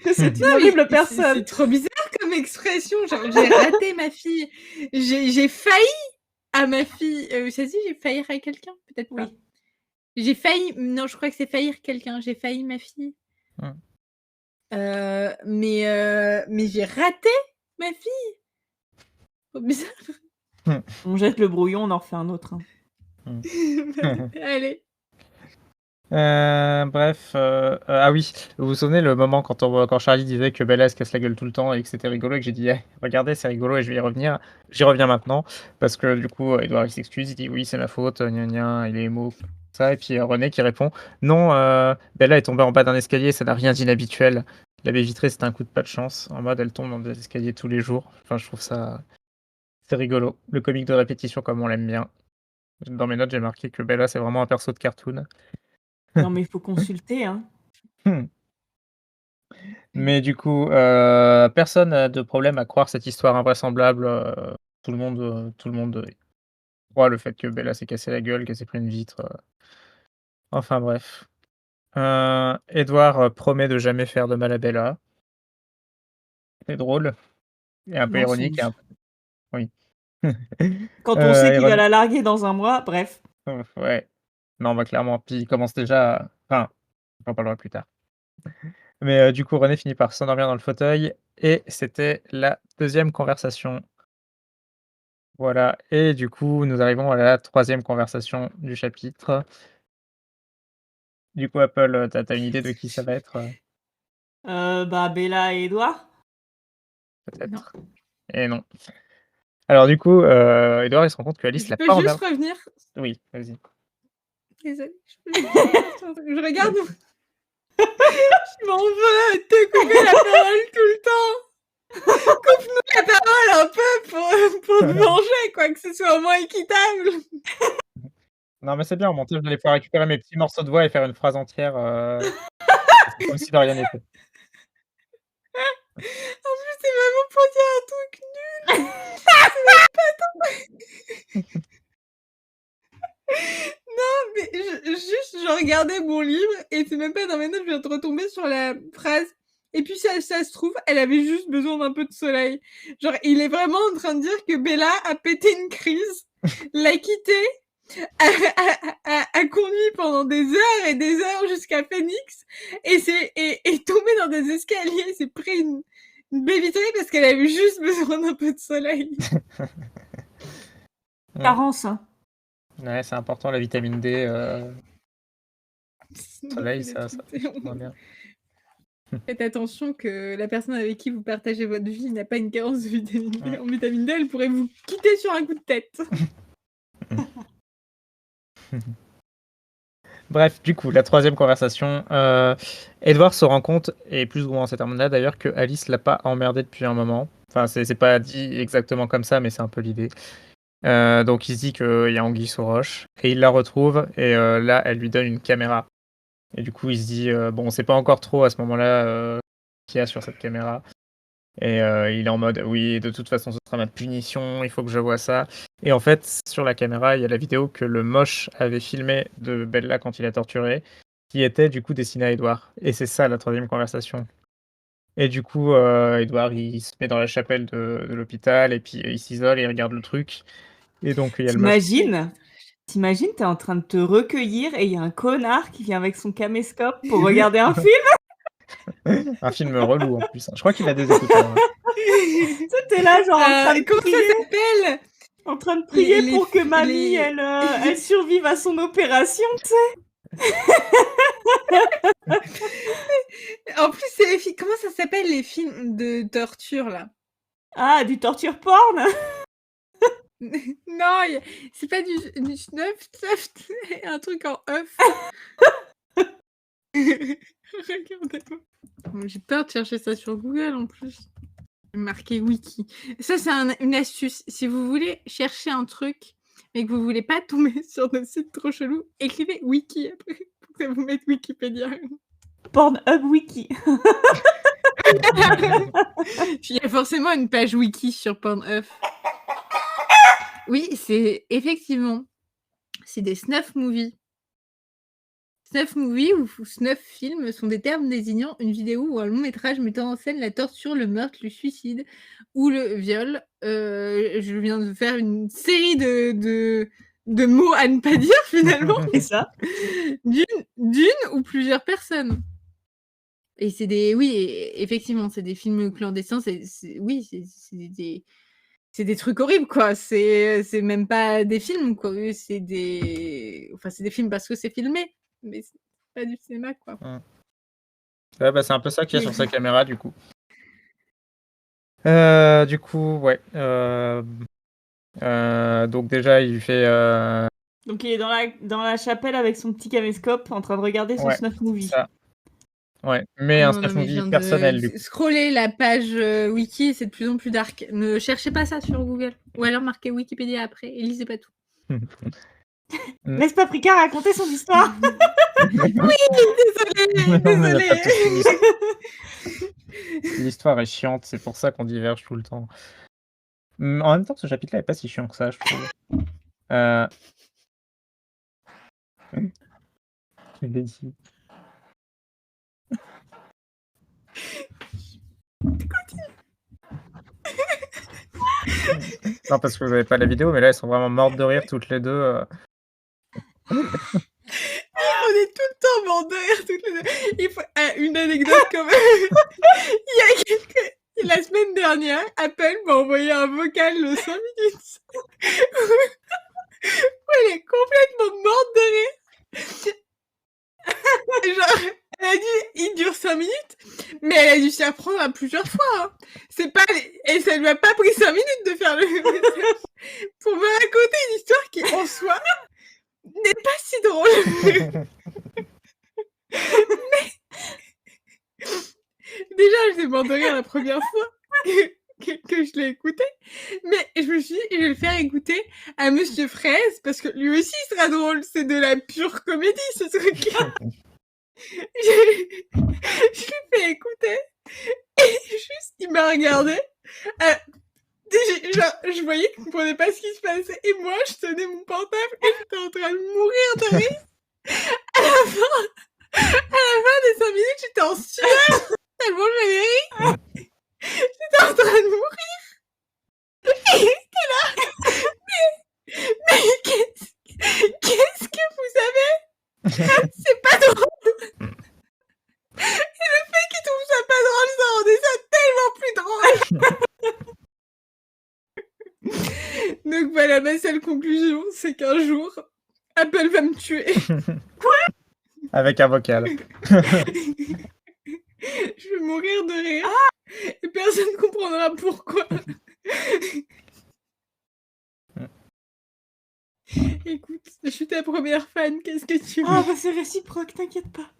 Que c'est une non, mais horrible c'est personne. trop bizarre comme expression. Genre, j'ai raté ma fille. J'ai failli à ma fille. Ça se dit, j'ai failli à quelqu'un? Peut-être pas. Oui. J'ai failli. Non, je crois que c'est faillir quelqu'un. J'ai failli ma fille. Mmh. Mais j'ai raté ma fille. Trop bizarre. On jette le brouillon, on en refait un autre. Hein. Allez. Bref, ah oui, vous vous souvenez le moment quand Charlie disait que Bella elle se casse la gueule tout le temps et que c'était rigolo et que j'ai dit: «Eh, regardez, c'est rigolo et je vais y revenir». J'y reviens maintenant parce que du coup, Edouard il s'excuse, il dit: «Oui, c'est ma faute, gna gna», il est émo, ça et puis, René qui répond: «Non, Bella est tombée en bas d'un escalier, ça n'a rien d'inhabituel. La baie vitrée, c'était un coup de pas de chance». En mode, elle tombe dans des escaliers tous les jours. Enfin, je trouve ça c'est rigolo. Le comique de répétition comme on l'aime bien. Dans mes notes, j'ai marqué que Bella, c'est vraiment un perso de cartoon. Non, mais il faut consulter. Hein. Mais du coup, personne n'a de problème à croire cette histoire invraisemblable, tout le monde, croit le fait que Bella s'est cassé la gueule, qu'elle s'est pris une vitre, enfin bref. Édouard, promet de jamais faire de mal à Bella. C'est drôle et un peu ironique et Mensonge. un peu oui. Quand on sait qu'il va Ironique, la larguer dans un mois, bref. ouais. Non, bah, clairement, puis il commence déjà enfin, J'en parlerai plus tard. Mais du coup, René finit par s'endormir dans le fauteuil et c'était la deuxième conversation. Voilà et du coup, nous arrivons à la troisième conversation du chapitre. Du coup, Apple, tu une idée de qui ça va être, Bah, Bella et Edouard. peut-être? Et non. Alors du coup, Édouard, il se rend compte qu'Alice Je l'a peux pas juste emmerdé. revenir? Oui, vas-y. Désolée, je regarde. Je m'en veux de te couper la parole tout le temps. Coupe-nous la parole un peu pour te venger, quoi, que ce soit au moins équitable. Non, mais c'est bien, au montage, je vais pouvoir récupérer mes petits morceaux de voix et faire une phrase entière, c'est comme si de rien n'était. En plus, c'est vraiment pour dire un truc nul. Non, mais je regardais mon livre et c'est même pas dans mes notes, je viens de retomber sur la phrase. Et puis ça se trouve, elle avait juste besoin d'un peu de soleil. Genre, il est vraiment en train de dire que Bella a pété une crise, l'a quitté, a conduit pendant des heures et des heures jusqu'à Phoenix et est tombé dans des escaliers, s'est pris une baie vitrée parce qu'elle avait juste besoin d'un peu de soleil. Carence. Ouais, c'est important la vitamine D, Sinon, soleil, c'est ça des trucs fonctionne bien. Faites attention que la personne avec qui vous partagez votre vie n'a pas une carence de vitamine D. En vitamine D, elle pourrait vous quitter sur un coup de tête. Bref, du coup, la troisième conversation, Edward se rend compte, et plus ou moins en ces termes-là d'ailleurs, que Alice l'a pas emmerdé depuis un moment. Enfin, c'est pas dit exactement comme ça, mais c'est un peu l'idée. Donc il se dit qu'il y a anguille sous roche, et il la retrouve, et là, elle lui donne une caméra. Et du coup, il se dit, bon, on sait pas encore trop à ce moment-là qu'il y a sur cette caméra. Et il est en mode, oui, de toute façon, ce sera ma punition, il faut que je vois ça. Et en fait, sur la caméra, il y a la vidéo que le moche avait filmée de Bella quand il a torturé, qui était du coup destinée à Edouard. Et c'est ça la troisième conversation. Et du coup, Edouard, il se met dans la chapelle de l'hôpital, et puis il s'isole et il regarde le truc. Et donc, il y a le moche. T'imagines, t'es en train de te recueillir et il y a un connard qui vient avec son caméscope pour regarder un film. Un film relou en plus. Je crois qu'il a des écouteurs. T'es là, genre, en train de Comment prier, ça s'appelle? en train de prier Les- pour que les- mamie, elle survive à son opération, tu sais. En plus, c'est les films. Comment ça s'appelle les films de torture là? Ah, du torture porn. Non, c'est pas du snuff, un truc en œuf. Regardez-moi. J'ai peur de chercher ça sur Google en plus. Marqué wiki. Ça, c'est une astuce. Si vous voulez chercher un truc, mais que vous voulez pas tomber sur des sites trop chelous, écrivez wiki après pour que ça vous mette Wikipédia. Pornhub Wiki. Puis il y a forcément une page wiki sur Pornhub. Oui, c'est effectivement, c'est des snuff movies. Snuff movie ou snuff film sont des termes désignant une vidéo ou un long métrage mettant en scène la torture, le meurtre, le suicide ou le viol. Je viens de faire une série de mots à ne pas dire finalement. C'est ça. D'une ou plusieurs personnes. Et c'est des... Oui, effectivement, c'est des films clandestins. Oui, c'est des trucs horribles, quoi. C'est même pas des films, quoi. C'est des... Enfin, c'est des films parce que c'est filmé. Mais c'est pas du cinéma, quoi. Ouais, bah, c'est un peu ça qu'il y a sur sa caméra, du coup. Du coup, ouais. Donc déjà, il fait... Donc il est dans la chapelle avec son petit caméscope en train de regarder son Ouais, snuff movie. ça. Ouais, mais un snuff mais je movie viens personnel, de du coup. scroller la page wiki, c'est de plus en plus dark. Ne cherchez pas ça sur Google. Ou alors marquez Wikipédia après et lisez pas tout. Laisse Paprika raconter son histoire. Oui, désolée. L'histoire est chiante, c'est pour ça qu'on diverge tout le temps. En même temps, ce chapitre-là est pas si chiant que ça, je trouve. Je l'ai dit. Non, parce que vous n'avez pas la vidéo, mais là, elles sont vraiment mortes de rire toutes les deux. On est tout le temps mort de rire toutes les deux. Il faut une anecdote quand même. La semaine dernière, Apple m'a envoyé un vocal de 5 minutes. Elle est complètement morte de rire. Genre, elle a dit, il dure 5 minutes, mais elle a dû s'y apprendre à plusieurs fois. Hein. C'est pas, et ça lui a pas pris 5 minutes de faire le message pour me raconter une histoire qui, en soi, n'est pas si drôle. Mais... Déjà, j'étais morte de rire la première fois que je l'ai écouté, mais je me suis dit, je vais le faire écouter à Monsieur Fraise, parce que lui aussi il sera drôle, c'est de la pure comédie ce truc-là. Je l'ai fait écouter, et juste il m'a regardé, genre, je voyais qu'il ne comprenait pas ce qui se passait, et moi je tenais mon portable et j'étais en train de mourir de rire. À la fin des 5 minutes, j'étais en sueur, tellement j'avais ri. J'étais en train de mourir. Et j'étais là. Mais qu'est-ce que vous avez? C'est pas drôle. Et le fait qu'il trouve ça pas drôle, ça rendait ça tellement plus drôle. Donc voilà, ma seule conclusion, c'est qu'un jour, Apple va me tuer. Quoi? Avec un vocal. Je vais mourir de rire. Et personne ne comprendra pourquoi. Écoute, je suis ta première fan, qu'est-ce que tu veux? Ah bah c'est réciproque, t'inquiète pas.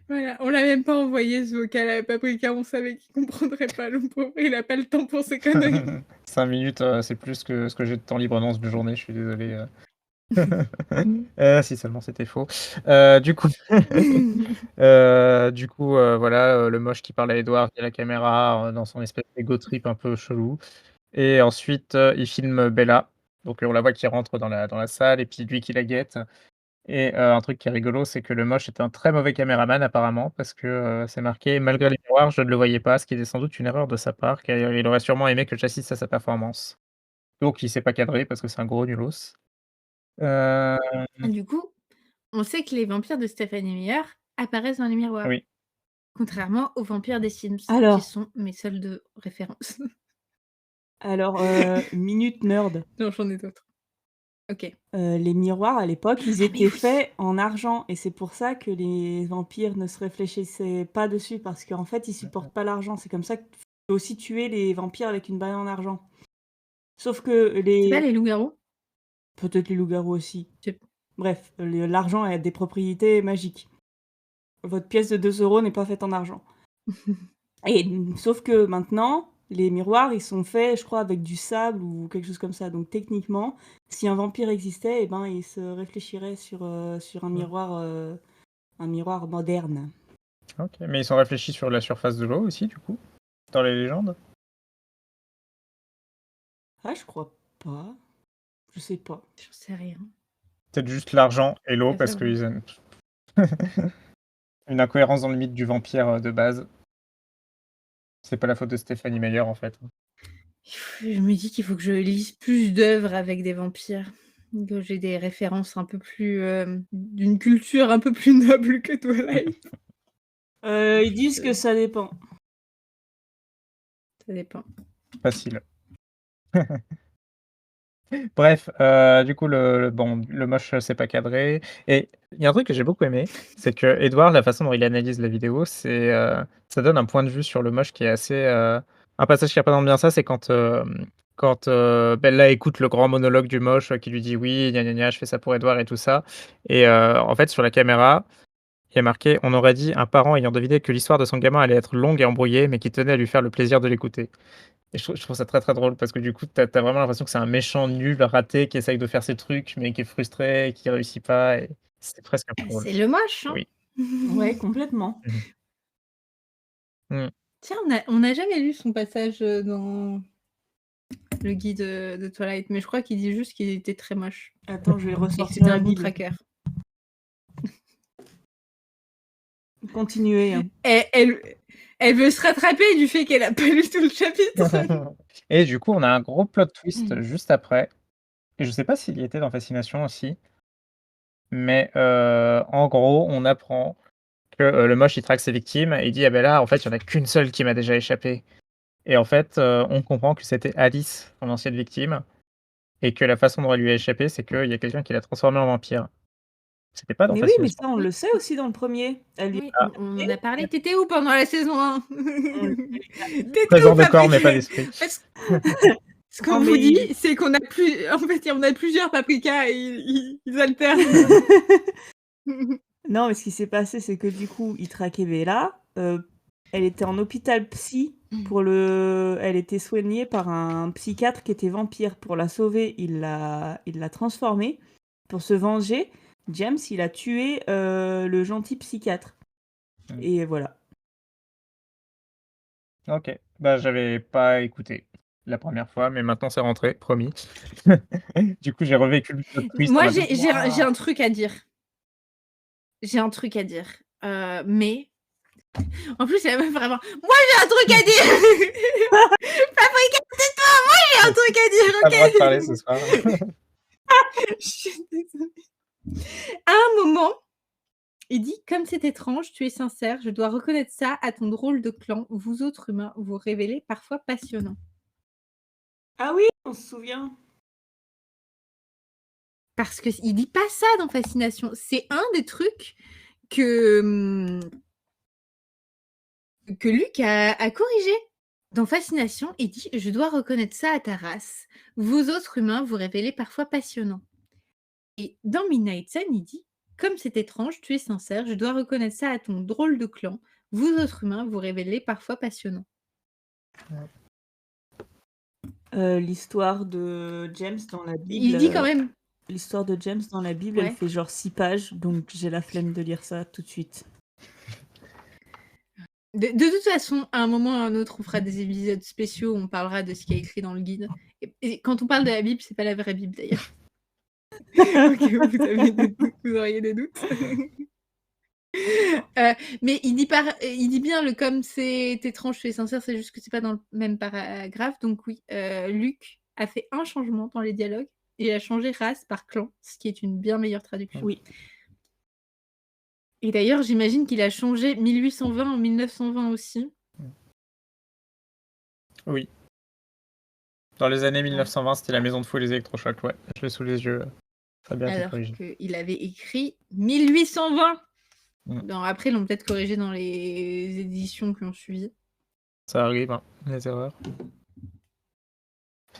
Voilà, on l'a même pas envoyé ce vocal à Paprika, on savait qu'il comprendrait pas, le pauvre, il a pas le temps pour ses conneries. 5 minutes, c'est plus que ce que j'ai de temps libre dans cette journée, je suis désolé. Si seulement c'était faux. Du coup, voilà, le moche qui parle à Edward via la caméra dans son espèce d'ego trip un peu chelou. Et ensuite, il filme Bella. Donc on la voit qui rentre dans la salle et puis lui qui la guette. Et un truc qui est rigolo, c'est que le moche est un très mauvais caméraman apparemment parce que c'est marqué: «Malgré les miroirs, je ne le voyais pas», ce qui est sans doute une erreur de sa part car il aurait sûrement aimé que j'assiste à sa performance. Donc il s'est pas cadré parce que c'est un gros nulos. Du coup, on sait que les vampires de Stephanie Meyer apparaissent dans les miroirs. Oui. Contrairement aux vampires des Sims, qui Alors, sont mes seuls de référence. minute nerd. Non, j'en ai d'autres. Ok. Les miroirs à l'époque, ils Ah, étaient mais oui. faits en argent et c'est pour ça que les vampires ne se réfléchissaient pas dessus parce qu'en fait, ils supportent pas l'argent. C'est comme ça que tu peux aussi tuer les vampires avec une balle en argent. Sauf que C'est pas les les loups-garous? peut-être les loups-garous aussi. Je- Bref, l'argent a des propriétés magiques. Votre pièce de 2 € n'est pas faite en argent. Et sauf que maintenant, les miroirs, ils sont faits, je crois, avec du sable ou quelque chose comme ça. Donc techniquement, si un vampire existait, eh ben, il se réfléchirait sur un miroir moderne. OK, mais ils sont réfléchis sur la surface de l'eau aussi du coup? Dans les légendes? Ah, je crois pas. Je sais pas. J'en sais rien. Peut-être juste l'argent et l'eau Ah, parce ça, qu'ils aiment une incohérence dans le mythe du vampire, de base. C'est pas la faute de Stephanie Meyer en fait. Je me dis qu'il faut que je lise plus d'œuvres avec des vampires. Que j'ai des références un peu plus... d'une culture un peu plus noble que Twilight. Ils disent que ça dépend. Ça dépend. Facile. Bref, du coup le moche s'est pas cadré et il y a un truc que j'ai beaucoup aimé, c'est que Edward, la façon dont il analyse la vidéo, c'est, ça donne un point de vue sur le moche qui est assez, un passage qui représente bien ça, c'est quand Bella écoute le grand monologue du moche, qui lui dit: «Oui, gna gna gna, je fais ça pour Edward» et tout ça et en fait sur la caméra, il y a marqué: «On aurait dit un parent ayant deviné que l'histoire de son gamin allait être longue et embrouillée, mais qui tenait à lui faire le plaisir de l'écouter». Et je trouve ça très, très drôle parce que du coup, tu as vraiment l'impression que c'est un méchant nul, raté, qui essaye de faire ses trucs, mais qui est frustré et qui réussit pas et c'est presque un peu drôle. C'est le moche, hein? Oui. Ouais, complètement. Mmh. Tiens, on n'a jamais lu son passage dans le guide de Twilight, mais je crois qu'il dit juste qu'il était très moche. Attends, je vais Et que ressortir c'était la un bon Bible. tracker. Continuez. Hein. Elle veut se rattraper du fait qu'elle a pas lu tout le chapitre. Et du coup, on a un gros plot twist juste après et je sais pas s'il y était dans Fascination aussi. Mais en gros, on apprend que le moche il traque ses victimes et il dit: «Ah ben là, en fait, il y en a qu'une seule qui m'a déjà échappé». Et en fait, on comprend que c'était Alice, son ancienne victime, et que la façon dont elle lui a échappé, c'est qu'il y a quelqu'un qui l'a transformée en vampire. C'était pas dans Mais oui, mais Fascination. ça, on le sait aussi dans le premier. Elle lui Oui, Ah. on en a parlé. T'étais où pendant la saison 1? T'étais Présent où, de corps, mais pas Paprika? d'esprit. Ce qu'on Non, vous mais dit, c'est qu'on a plus. En fait, on a plusieurs Paprika et ils alternent. Non, mais ce qui s'est passé, c'est que du coup, il traquait Bella. Elle était en hôpital psy elle était soignée par un psychiatre qui était vampire. Pour la sauver, il l'a transformée. Pour se venger, James, il a tué le gentil psychiatre. Et voilà. OK. Bah, j'avais pas écouté la première fois, mais maintenant c'est rentré, promis. Du coup, j'ai revécu le plot twist en Moi, mode j'ai un truc à dire. J'ai un truc à dire. Mais. En plus, c'est même vraiment. Moi, j'ai un truc à dire! Paprika, tais-toi! Moi, j'ai un truc à dire, pas le droit de ok? parler ce soir. Je suis désolée. À un moment, il dit: «Comme c'est étrange, tu es sincère, je dois reconnaître ça à ton drôle de clan. Vous autres humains, vous révélez parfois passionnant». Ah oui, on se souvient. Parce qu'il dit pas ça dans Fascination. C'est un des trucs que Luc a corrigé. Dans Fascination, il dit: «Je dois reconnaître ça à ta race. Vous autres humains, vous révélez parfois passionnant». Et dans Midnight Sun, il dit: «Comme c'est étrange, tu es sincère, je dois reconnaître ça à ton drôle de clan. Vous autres humains, vous révélez parfois passionnant». L'histoire de James dans la Bible. Il dit quand même. L'histoire de James dans la Bible, Ouais. elle fait genre 6 pages, donc j'ai la flemme de lire ça tout de suite. De toute façon, à un moment ou à un autre, on fera des épisodes spéciaux où on parlera de ce qu'il y a écrit dans le guide. Et quand on parle de la Bible, c'est pas la vraie Bible d'ailleurs. Ok, vous auriez des doutes. Mais il dit bien le comme c'est étrange, tu es sincère, c'est juste que c'est pas dans le même paragraphe. Donc oui, Luc a fait un changement dans les dialogues et il a changé race par clan, ce qui est une bien meilleure traduction. Oui. Et d'ailleurs, j'imagine qu'il a changé 1820 en 1920 aussi. Oui. Dans les années 1920, c'était la maison de fou et les électrochocs, ouais. Je l'ai sous les yeux. Ça a bien été Alors corrigé. qu'il avait écrit 1820. Mm. Non, après, ils l'ont peut-être corrigé dans les éditions qui ont suivi. Ça arrive, hein, les erreurs.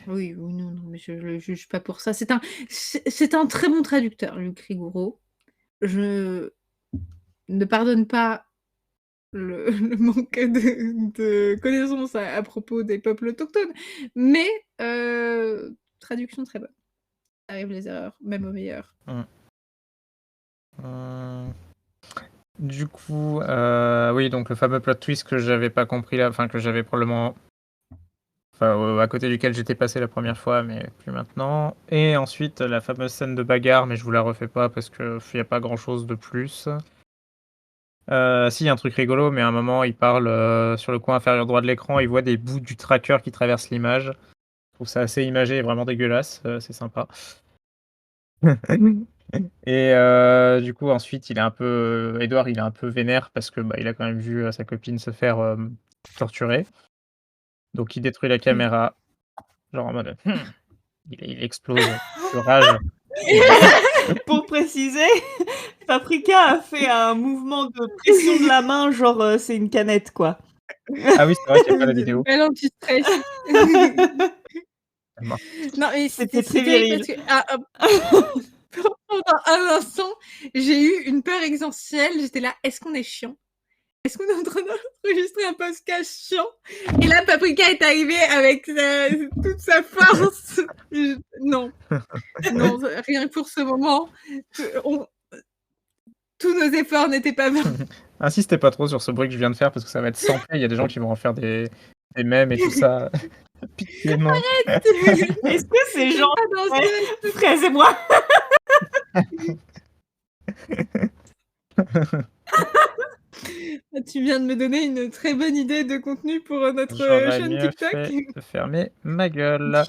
Oui, non, mais je le juge pas pour ça. C'est un très bon traducteur, Luc Rigouro. Je ne pardonne pas le manque de connaissances à propos des peuples autochtones, mais traduction très bonne. Ça arrive les erreurs, même au meilleur. Du coup, oui, donc le fameux plot twist que j'avais pas compris là, enfin que j'avais probablement, enfin à côté duquel j'étais passé la première fois, mais plus maintenant. Et ensuite la fameuse scène de bagarre, mais je vous la refais pas parce que y a pas grand chose de plus. Si, y a un truc rigolo, mais à un moment il parle sur le coin inférieur droit de l'écran, il voit des bouts du tracker qui traversent l'image. Je trouve ça assez imagé et vraiment dégueulasse, c'est sympa. Et du coup ensuite Edward il est un peu vénère parce que il a quand même vu sa copine se faire torturer. Donc il détruit la caméra, genre en mode il explose de rage. Pour préciser, Paprika a fait un mouvement de pression de la main, genre c'est une canette quoi. Ah oui, c'est vrai qu'il y a pas la vidéo. Bel anti-stress. Non, mais C'était très terrible viril. parce que pendant un instant, j'ai eu une peur existentielle. J'étais là, est-ce qu'on est chiant? Est-ce qu'on est en train d'enregistrer un podcast chiant? Et là, Paprika est arrivé avec toute sa force. Non, rien que pour ce moment, tous nos efforts n'étaient pas vains. Insistez pas trop sur ce bruit que je viens de faire parce que ça va être samplé. Il y a des gens qui vont en faire des mèmes et tout ça. Pitié, non. Est-ce que c'est genre fraises et moi? Tu viens de me donner une très bonne idée de contenu pour notre J'aurais chaîne mieux TikTok. fait de fermer ma gueule.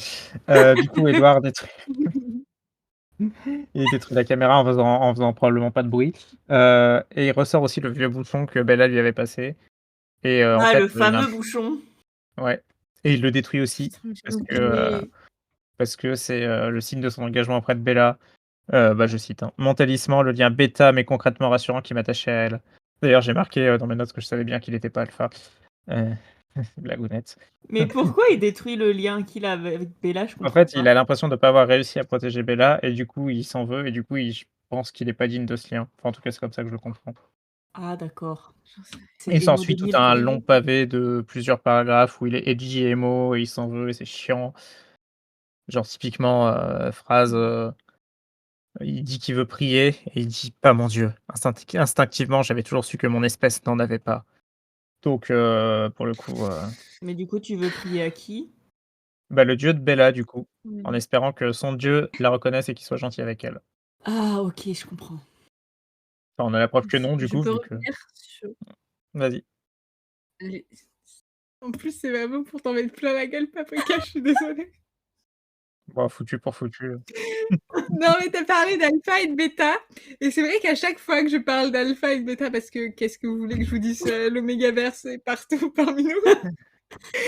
Du coup, Edward détruit. Il détruit la caméra en faisant probablement pas de bruit. Et il ressort aussi le vieux bouchon que Bella lui avait passé. Et en Ah, fait, le fameux bouchon. ouais. Et il le détruit aussi Putain, mais parce j'ai oublié. que c'est le signe de son engagement auprès de Bella. Je cite, hein: «Mon talisman, le lien bêta mais concrètement rassurant qui m'attachait à elle». D'ailleurs, j'ai marqué dans mes notes que je savais bien qu'il n'était pas alpha. Heu, Blagounette. Mais pourquoi il détruit le lien qu'il a avec Bella? Je En comprends fait, il pas. a l'impression de ne pas avoir réussi à protéger Bella et du coup, il s'en veut et du coup, je pense qu'il est pas digne de ce lien. Enfin, en tout cas, c'est comme ça que je le comprends. Ah, d'accord. C'est Et émo s'ensuit tout débile, un quoi. long pavé de plusieurs paragraphes où il est edgy et emo et il s'en veut et c'est chiant. Genre typiquement, phrase, il dit qu'il veut prier et il dit: «Pas mon Dieu». Instinctivement, j'avais toujours su que mon espèce n'en avait pas. Donc pour le coup, Mais du coup, tu veux prier à qui? le dieu de Bella, du coup, en Mmh. espérant que son dieu la reconnaisse et qu'il soit gentil avec elle. Ah, OK, je comprends. Enfin, on a la preuve que non, du Je coup, peux vu que revenir sur vas-y. les en plus, c'est vraiment pour t'en mettre plein la gueule, Paprika, je suis désolée. Bon, foutu pour foutu. Non, mais tu parlé d'alpha et de bêta et c'est vrai qu'à chaque fois que je parle d'alpha et de bêta parce que qu'est-ce que vous voulez que je vous dise? L'omégaverse est partout parmi nous.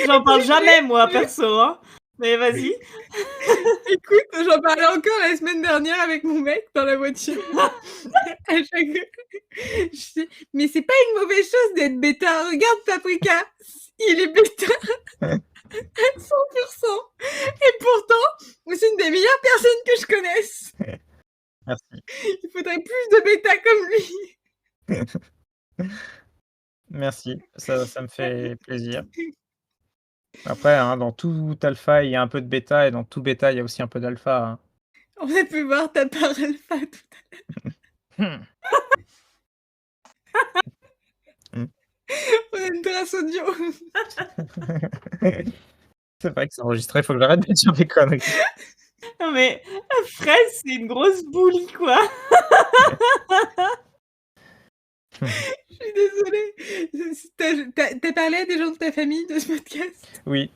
J'en parle jamais, moi, perso, hein. Mais vas-y. Écoute, j'en parlais encore la semaine dernière avec mon mec dans la voiture. À chaque je dis: «Mais c'est pas une mauvaise chose d'être bêta, regarde Paprika, il est bêta à 100% et pourtant, c'est une des meilleures personnes que je connaisse. Merci. Il faudrait plus de bêta comme lui». Merci, ça me fait plaisir. Après, hein, dans tout alpha, il y a un peu de bêta et dans tout bêta, il y a aussi un peu d'alpha, hein. On a pu voir ta part alpha tout Mmh. Mmh. on a une trace audio. C'est vrai que c'est enregistré, faut que j'arrête de dire des conneries. Non, mais Fraise, c'est une grosse bully, quoi. Je suis désolée. Tu as parlé à des gens de ta famille de ce podcast? Oui.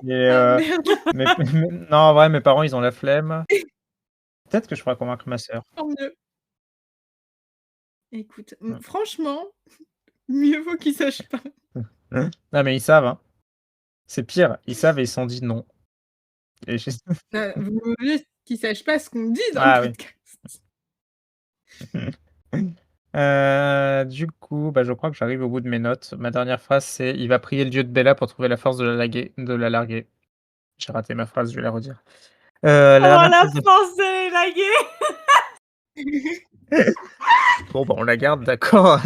Et Ah merde, mais non, en vrai, mes parents, ils ont la flemme. Peut-être que je pourrais convaincre ma sœur. tant mieux. Écoute, Mmh. franchement, mieux vaut qu'ils sachent pas. Non, mais ils savent, hein. C'est pire, ils savent et ils se sont dit: «Non» et j'ai Vaut mieux qu'ils sachent pas ce qu'on dit dans le ah oui. podcast. Du coup, je crois que j'arrive au bout de mes notes. Ma dernière phrase, c'est: «Il va prier le dieu de Bella pour trouver la force de la larguer». J'ai raté ma phrase, je vais la redire. La Avoir dernière la phrase de force de les laguer. bon, on la garde, d'accord.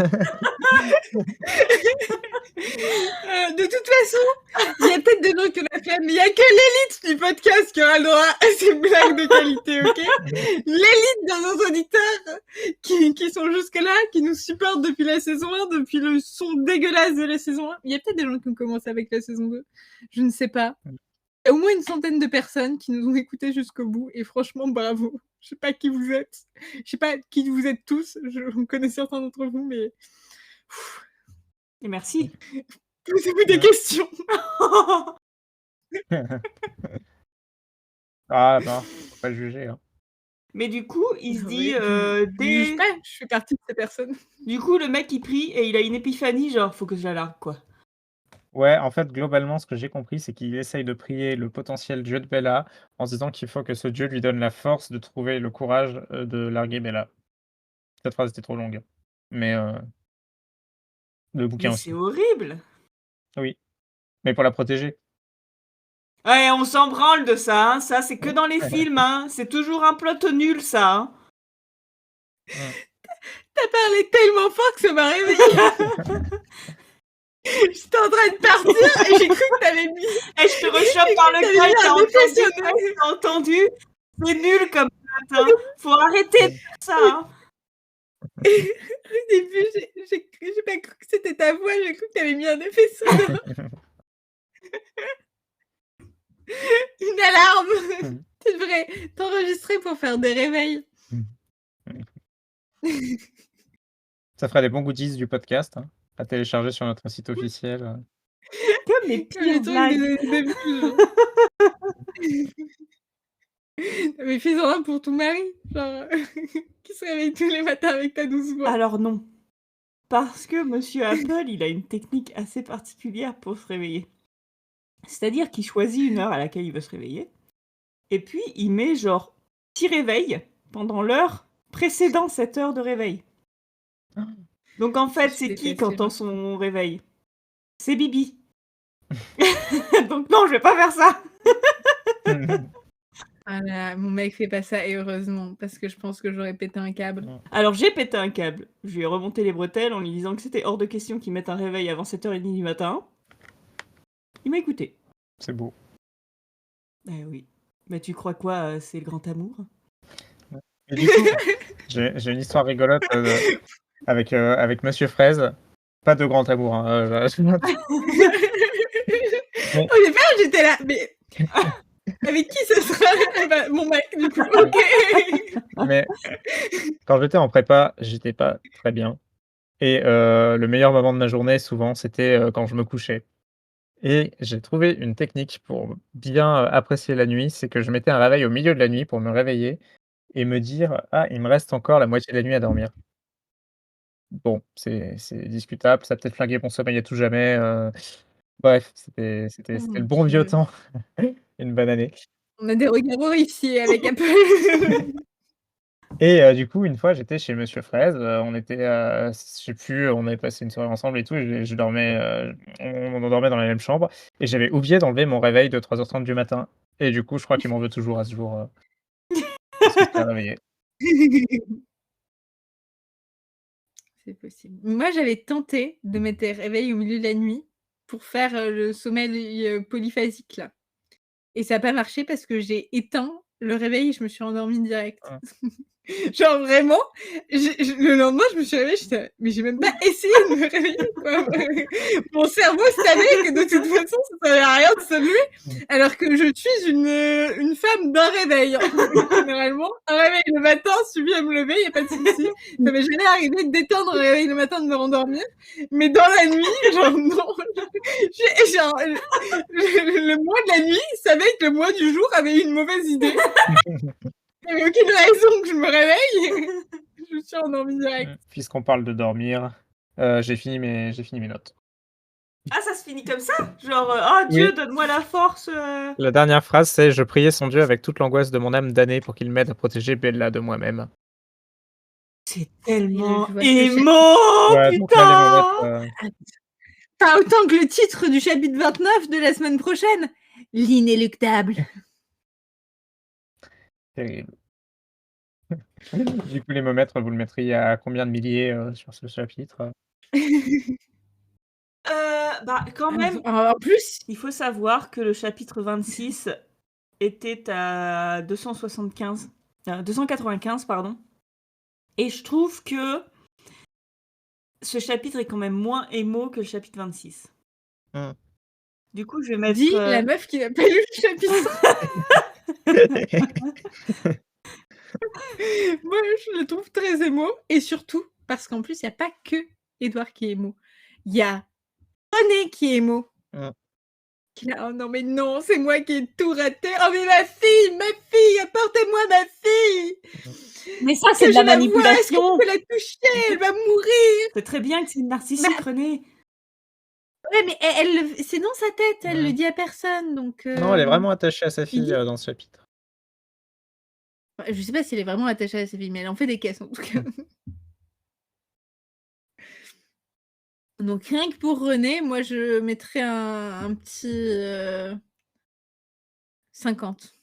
De toute façon, il y a peut-être des gens qui ont la flemme, mais il y a que l'élite du podcast qui aura le droit à ces blagues de qualité, OK? L'élite de nos auditeurs qui sont jusque-là, qui nous supportent depuis la saison 1, depuis le son dégueulasse de la saison 1. Il y a peut-être des gens qui ont commencé avec la saison 2, je ne sais pas. Il y a au moins une centaine de personnes qui nous ont écoutés jusqu'au bout et franchement, bravo. Je sais pas qui vous êtes. Je sais pas qui vous êtes tous. Je connais certains d'entre vous, mais Et merci. posez-vous des questions. Ah non, faut pas juger, hein. Mais du coup, il se dit, Je juge dès pas, je fais partie de ces personnes. du coup, le mec, il prie et il a une épiphanie, genre: «Faut que je la largue, quoi». Ouais, en fait, globalement, ce que j'ai compris, c'est qu'il essaye de prier le potentiel dieu de Bella en se disant qu'il faut que ce dieu lui donne la force de trouver le courage, de larguer Bella. Cette phrase était trop longue, mais le Mais bouquin c'est aussi. horrible! Oui, mais pour la protéger. Ouais, on s'en branle de ça, hein, ça, c'est que dans les films, hein. C'est toujours un plot nul, ça, hein. Mmh. T'as parlé tellement fort que ça m'a réveillée. J'étais en train de partir et j'ai cru que t'avais mis. Eh, je te rechoppe par le T'avais mis col, un effet sonore. t'as entendu? C'est nul comme plot, hein. Faut arrêter de faire ça, hein. Au début, j'ai pas cru que c'était ta voix, j'ai cru que t'avais mis un effet sonore. Une alarme. Tu devrais t'enregistrer pour faire des réveils. Ça ferait des bons goodies du podcast, hein, à télécharger sur notre site officiel. Comme les Comme les pires trucs des blagues. années 2000, genre. Mais fais-en un pour ton mari, genre, qui se réveille tous les matins avec ta douce voix. Alors non. Parce que Monsieur Apple, il a une technique assez particulière pour se réveiller. C'est-à-dire qu'il choisit une heure à laquelle il veut se réveiller. Et puis, il met genre petit réveil pendant l'heure précédant cette heure de réveil. Donc en fait, Je c'est qui déteste qui les entend gens. son réveil? C'est Bibi. Donc non, je vais pas faire ça. Ah là, mon mec fait pas ça et heureusement, parce que je pense que j'aurais pété un câble. Alors j'ai pété un câble. Je lui ai remonté les bretelles en lui disant que c'était hors de question qu'il mette un réveil avant 7h30 du matin. Il m'a écouté. C'est beau. Eh oui. Mais tu crois quoi, c'est le grand amour? Et du coup, j'ai une histoire rigolote avec Monsieur Fraise. Pas de grand amour. Hein, Mais- Au départ, j'étais là, mais avec qui ce sera bah, mon mec, du coup, ok. Mais quand j'étais en prépa, j'étais pas très bien. Et le meilleur moment de ma journée, souvent, c'était quand je me couchais. Et j'ai trouvé une technique pour bien apprécier la nuit, c'est que je mettais un réveil au milieu de la nuit pour me réveiller et me dire: «Ah, il me reste encore la moitié de la nuit à dormir». Bon, c'est discutable, ça a peut-être flingué mon sommeil à tout jamais, bref, Oh c'était mon le bon vieux Dieu. temps, une bonne année. On a des regards horrifiés avec Apple. Et du coup, une fois, j'étais chez Monsieur Fraise, on était, je sais plus, on avait passé une soirée ensemble et tout et je dormais, on dormait dans la même chambre et j'avais oublié d'enlever mon réveil de 3h30 du matin et du coup, je crois qu'il m'en veut toujours à ce jour, parce qu'il s'est réveillé. C'est possible. Moi, j'avais tenté de mettre des réveils au milieu de la nuit pour faire, le sommeil, polyphasique là et ça a pas marché parce que j'ai éteint le réveil et je me suis endormie direct. Ah. Genre vraiment, le lendemain, je me suis réveillée, j'étais là: «Mais j'ai même pas essayé de me réveiller quoi». Mon cerveau savait que de toute façon, ça servait à rien de se lever, alors que je suis une femme d'un réveil, hein. Généralement, un réveil le matin suffit à me lever, y a pas de souci. Ça m'est jamais arrivé d'éteindre un réveil le matin, de me rendormir, mais dans la nuit, genre non, genre le moi de la nuit savait que le moi du jour avait une mauvaise idée. Il n'y avait aucune raison que je me réveille. Je me suis endormie direct. Puisqu'on parle de dormir, j'ai fini mes notes. Ah, ça se finit comme ça? Genre, oh Dieu, Oui. donne-moi la force. La dernière phrase, c'est: «Je priais son Dieu avec toute l'angoisse de mon âme damnée pour qu'il m'aide à protéger Bella de moi-même». C'est tellement Je vois ce émo, Ouais, donc là, les putain. momettes, Pas autant que le titre du chapitre 29 de la semaine prochaine. L'inéluctable. terrible. Du coup, les momètres, vous le mettriez à combien de milliers, sur ce chapitre? Bah, quand même, En plus, il faut savoir que le chapitre 26 était à 295, pardon. Et je trouve que ce chapitre est quand même moins émo que le chapitre 26. Mmh. Du coup, je vais mettre... dit la meuf qui n'a pas lu le chapitre. Moi, je le trouve très émo et surtout parce qu'en plus, il y a pas que Édouard qui est émo. Il y a René qui est émo. Mmh. Qui est là: «Oh non, mais non, c'est moi qui ai tout raté. Oh mais ma fille, apportez-moi ma fille! Mais ça, Que je la vois, est-ce que je peux la toucher? Elle va mourir!» C'est très bien que c'est une narcissique, René. Ouais, mais elle c'est dans sa tête, elle le Mmh. dit à personne donc Non, elle est vraiment attachée à sa fille, dit dans ce chapitre. je sais pas si elle est vraiment attachée à sa fille, mais elle en fait des caisses en tout cas. Donc rien que pour René, moi je mettrais un petit, 50.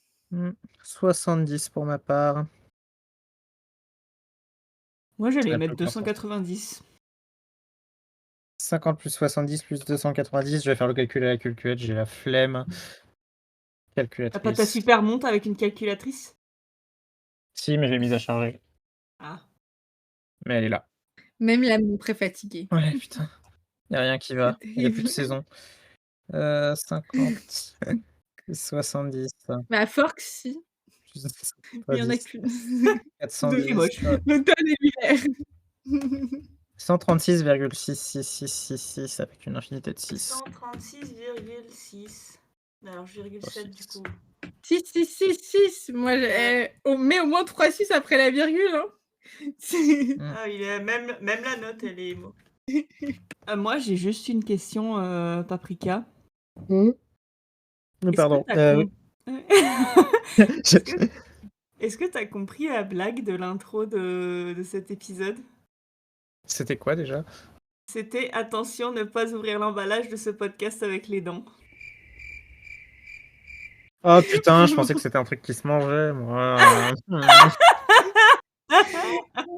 70 pour ma part. Moi, j'allais Ça mettre peut compenser. 290. 50 plus 70 plus 290, je vais faire le calcul à la calculette, j'ai la flemme. T'as pas ta Calculatrice. super montre avec une calculatrice? Si, mais je l'ai mise à charger. Ah. Mais elle est là. Même la montre est fatiguée. Ouais, putain, y a rien qui va. C'est Il y a plus de terrible. saison. 50 plus 70 Bah à Forks si, plus il y en a 290, qu'une. 410, C'est moche. L'automne et l'hiver. 136,66666 avec une infinité de 6. 136,6. Alors, je virgule Oh, 7 du six. coup. 6. Moi, on met au moins 3,6 après la virgule. Hein. Ah, même la note, elle est émo. Moi, j'ai juste une question, Paprika. Pardon. Est-ce que t'as compris la blague de l'intro de cet épisode? C'était quoi déjà? C'était « Attention, ne pas ouvrir l'emballage de ce podcast avec les dents ». Oh putain, je pensais que c'était un truc qui se mangeait, moi.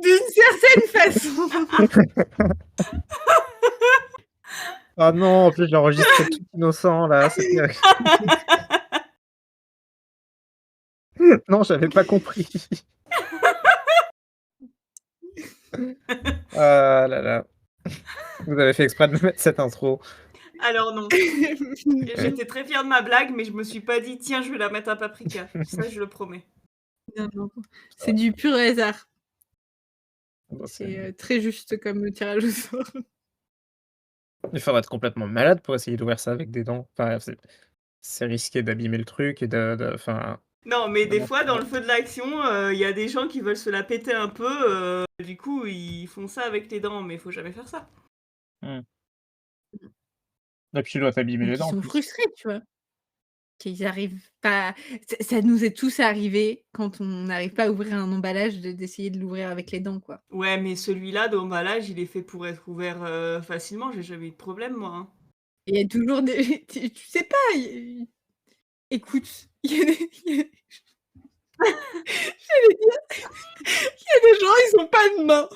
D'une certaine façon. Ah non, en plus, j'ai enregistré tout innocent, là. C'était... Non, j'avais pas compris. Ah là là. Vous avez fait exprès de me mettre cette intro. Alors non. J'étais très fière de ma blague, mais je me suis pas dit « Tiens, je vais la mettre à Paprika ». Ça, je le promets. Non. C'est du pur hasard. Bon, C'est très juste comme tirage au sort. Il faudrait être complètement malade pour essayer d'ouvrir ça avec des dents. Enfin, c'est risqué d'abîmer le truc et enfin... Non, mais des Vraiment, fois, dans le feu de l'action, il y a des gens qui veulent se la péter un peu. Du coup, ils font ça avec les dents, mais il faut jamais faire ça. Et puis tu dois t'abîmer Donc les ils dents. en sont plus. frustrés, tu vois. Qu'ils arrivent pas. Ça nous est tous arrivé quand on n'arrive pas à ouvrir un emballage d'essayer de l'ouvrir avec les dents, quoi. Ouais, mais celui-là d'emballage, il est fait pour être ouvert facilement. J'ai jamais eu de problème, moi. Hein. Et il y a toujours des. Tu sais pas. Écoute, il y a des. J'allais dire. Il y a des gens, ils ont pas de main.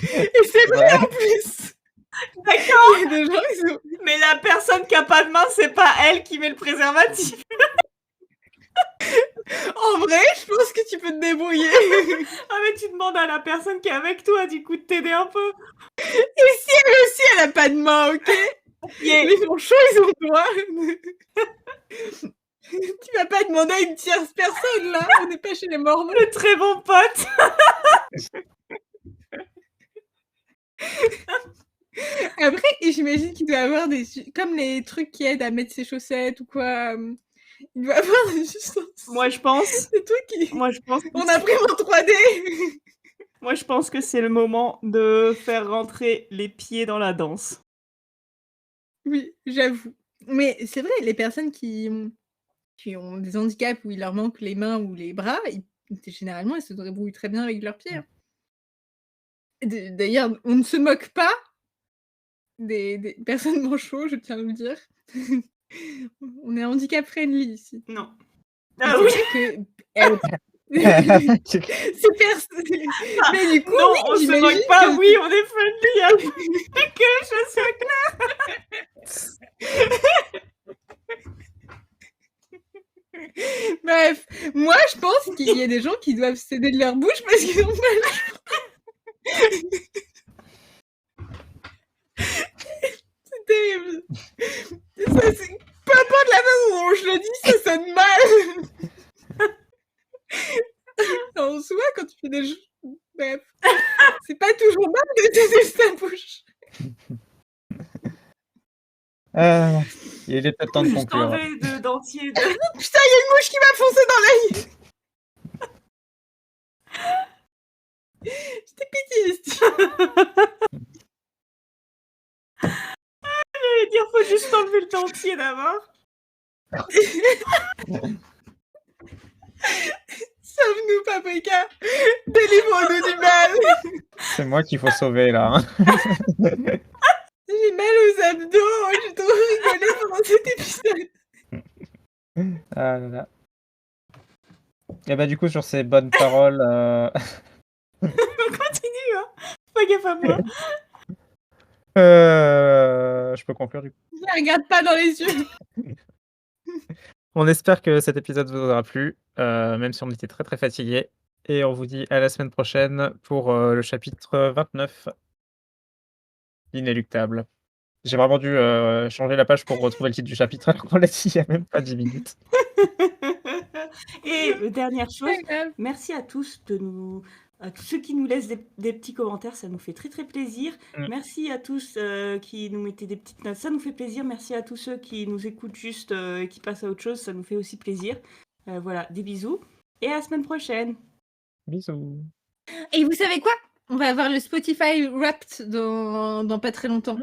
Et c'est vrai en plus. D'accord. Il y a des gens, ils ont. Mais la personne qui a pas de main, c'est pas elle qui met le préservatif. En vrai, je pense que tu peux te débrouiller. Ah, mais tu demandes à la personne qui est avec toi, du coup, de t'aider un peu. Et si elle aussi, elle a pas de main, ok? Les manchots, ils ont le droit. Tu vas pas demander à une tierce personne, là. On n'est pas chez les Mormons. Le très bon pote. Après, j'imagine qu'il doit avoir des... Comme les trucs qui aident à mettre ses chaussettes ou quoi. Il doit avoir des substances. Moi, je pense. Des trucs qui... Moi, je pense. On imprime en 3D. Moi, je pense que c'est le moment de faire rentrer les pieds dans la danse. Oui, j'avoue. Mais c'est vrai, les personnes qui ont des handicaps où il leur manque les mains ou les bras, généralement, elles se débrouillent très bien avec leurs pieds. Hein. D'ailleurs, on ne se moque pas des personnes manchots, je tiens à le dire. On est handicap friendly ici. Non. Ah oui. Que... Mais du coup, non, oui, on se moque pas, oui, on est friendly. Hein. Que je sois claire. Bref, moi je pense qu'il y a des gens qui doivent céder de leur bouche parce qu'ils ont mal. C'est terrible. Ça, c'est... Peu importe la façon dont je le dis, ça sonne mal. En soi, quand tu fais des jeux... Bref. C'est pas toujours mal de céder sa bouche. Il est peut-être temps de conclure. De dentier. Putain, il y a une mouche qui m'a foncé dans l'œil. J'étais pitié. J'allais dire, faut juste enlever le dentier d'abord. Sauve-nous, Paprika. Délivre-nous du mal. C'est moi qu'il faut sauver, là. J'ai mal aux abdos. J'ai trop rigolé pendant cet épisode. Ah là là. Et bah du coup, sur ces bonnes paroles... On continue, hein. Fais gaffe à moi. Je peux conclure du coup. Ne regarde pas dans les yeux. On espère que cet épisode vous aura plu, même si on était très très fatigués. Et on vous dit à la semaine prochaine pour le chapitre 29. Inéluctable. J'ai vraiment dû changer la page pour retrouver le titre du chapitre alors qu'on l'a dit il n'y a même pas 10 minutes. Et dernière chose, merci à tous de nous À tous ceux qui nous laissent des petits commentaires, ça nous fait très très plaisir. Merci à tous qui nous mettaient des petites notes, ça nous fait plaisir. Merci à tous ceux qui nous écoutent juste et qui passent à autre chose, ça nous fait aussi plaisir. Voilà, des bisous et à la semaine prochaine. Bisous. Et vous savez quoi? On va avoir le Spotify Wrapped dans pas très longtemps.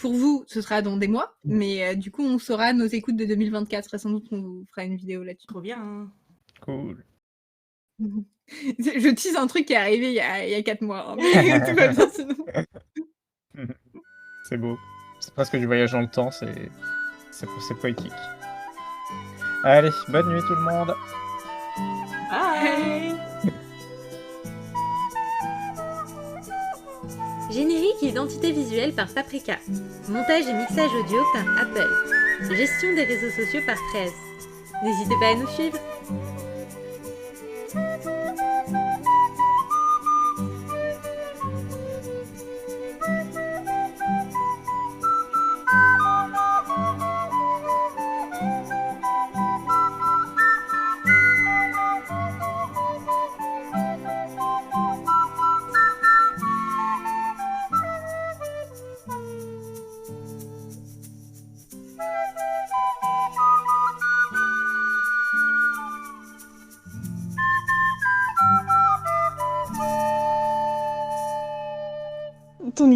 Pour vous, ce sera dans des mois, mais du coup, on saura nos écoutes de 2024 et sans doute on vous fera une vidéo là-dessus. Trop bien. Cool. Je tease un truc qui est arrivé il y a 4 mois. Hein, mais tout va bien sinon. C'est beau. C'est presque du voyage dans le temps, c'est poétique. Allez, bonne nuit tout le monde. Bye. Générique et identité visuelle par Paprika. Montage et mixage audio par Apple. Gestion des réseaux sociaux par 13. N'hésitez pas à nous suivre.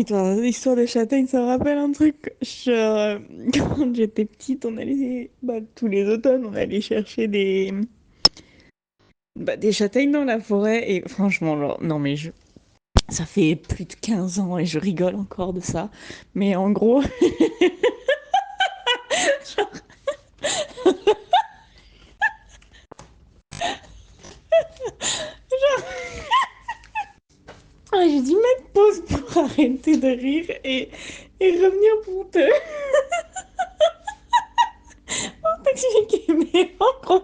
Ton histoire de châtaigne, ça me rappelle un truc. Genre, quand j'étais petite, on allait, tous les automnes, on allait chercher des châtaignes dans la forêt. Et franchement, genre, non mais ça fait plus de 15 ans et je rigole encore de ça. Mais en gros, genre... Ah, j'ai dû mettre pause pour arrêter de rire et revenir pour te... pour t'expliquer, mais en gros...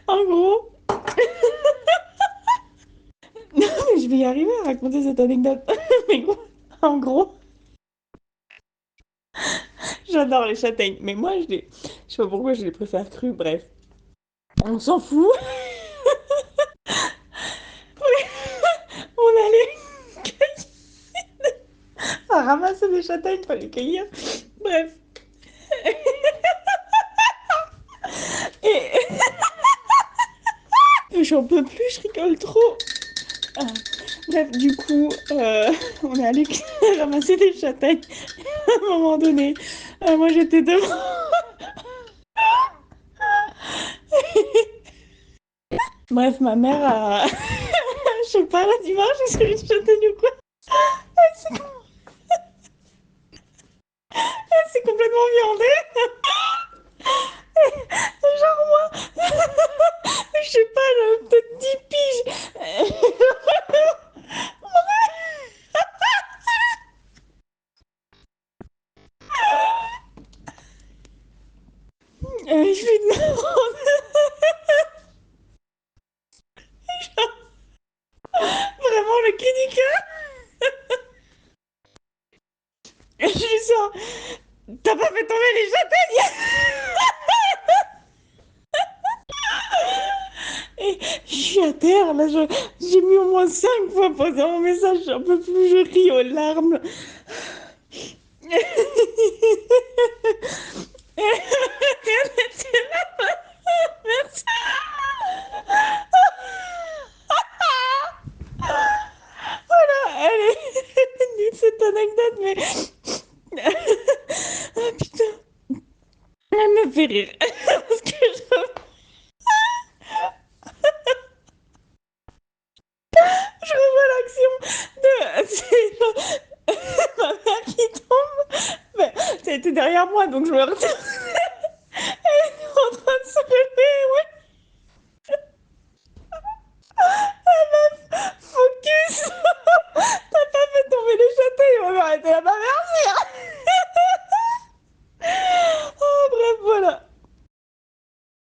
en gros... non, mais je vais y arriver à raconter cette anecdote. Mais en gros... j'adore les châtaignes, mais moi, je sais pas pourquoi je les préfère crues, bref. On s'en fout. On allait cueillir... à ramasser des châtaignes pour les cueillir. Bref. Et... j'en peux plus, je rigole trop. Bref, du coup, on est allé ramasser des châtaignes. À un moment donné, moi j'étais devant. Bref, ma mère a... je sais pas, la dimanche, j'ai sur une châtaigne ou quoi. Elle s'est complètement viandée. Genre moi, je sais pas, j'avais peut-être 10 piges. Je lui demande... vraiment le cri du cœur. Et je lui sors... t'as pas fait tomber les châtaignes? Et je suis à terre, là, j'ai mis au moins 5 fois poser mon message, j'en peux plus, je ris aux larmes. Merci. Voilà, elle est nulle cette anecdote, mais... ah putain, elle me fait rire. Parce que je revois l'action de... ma mère qui tombe. Ça a été derrière moi, donc je me retiens.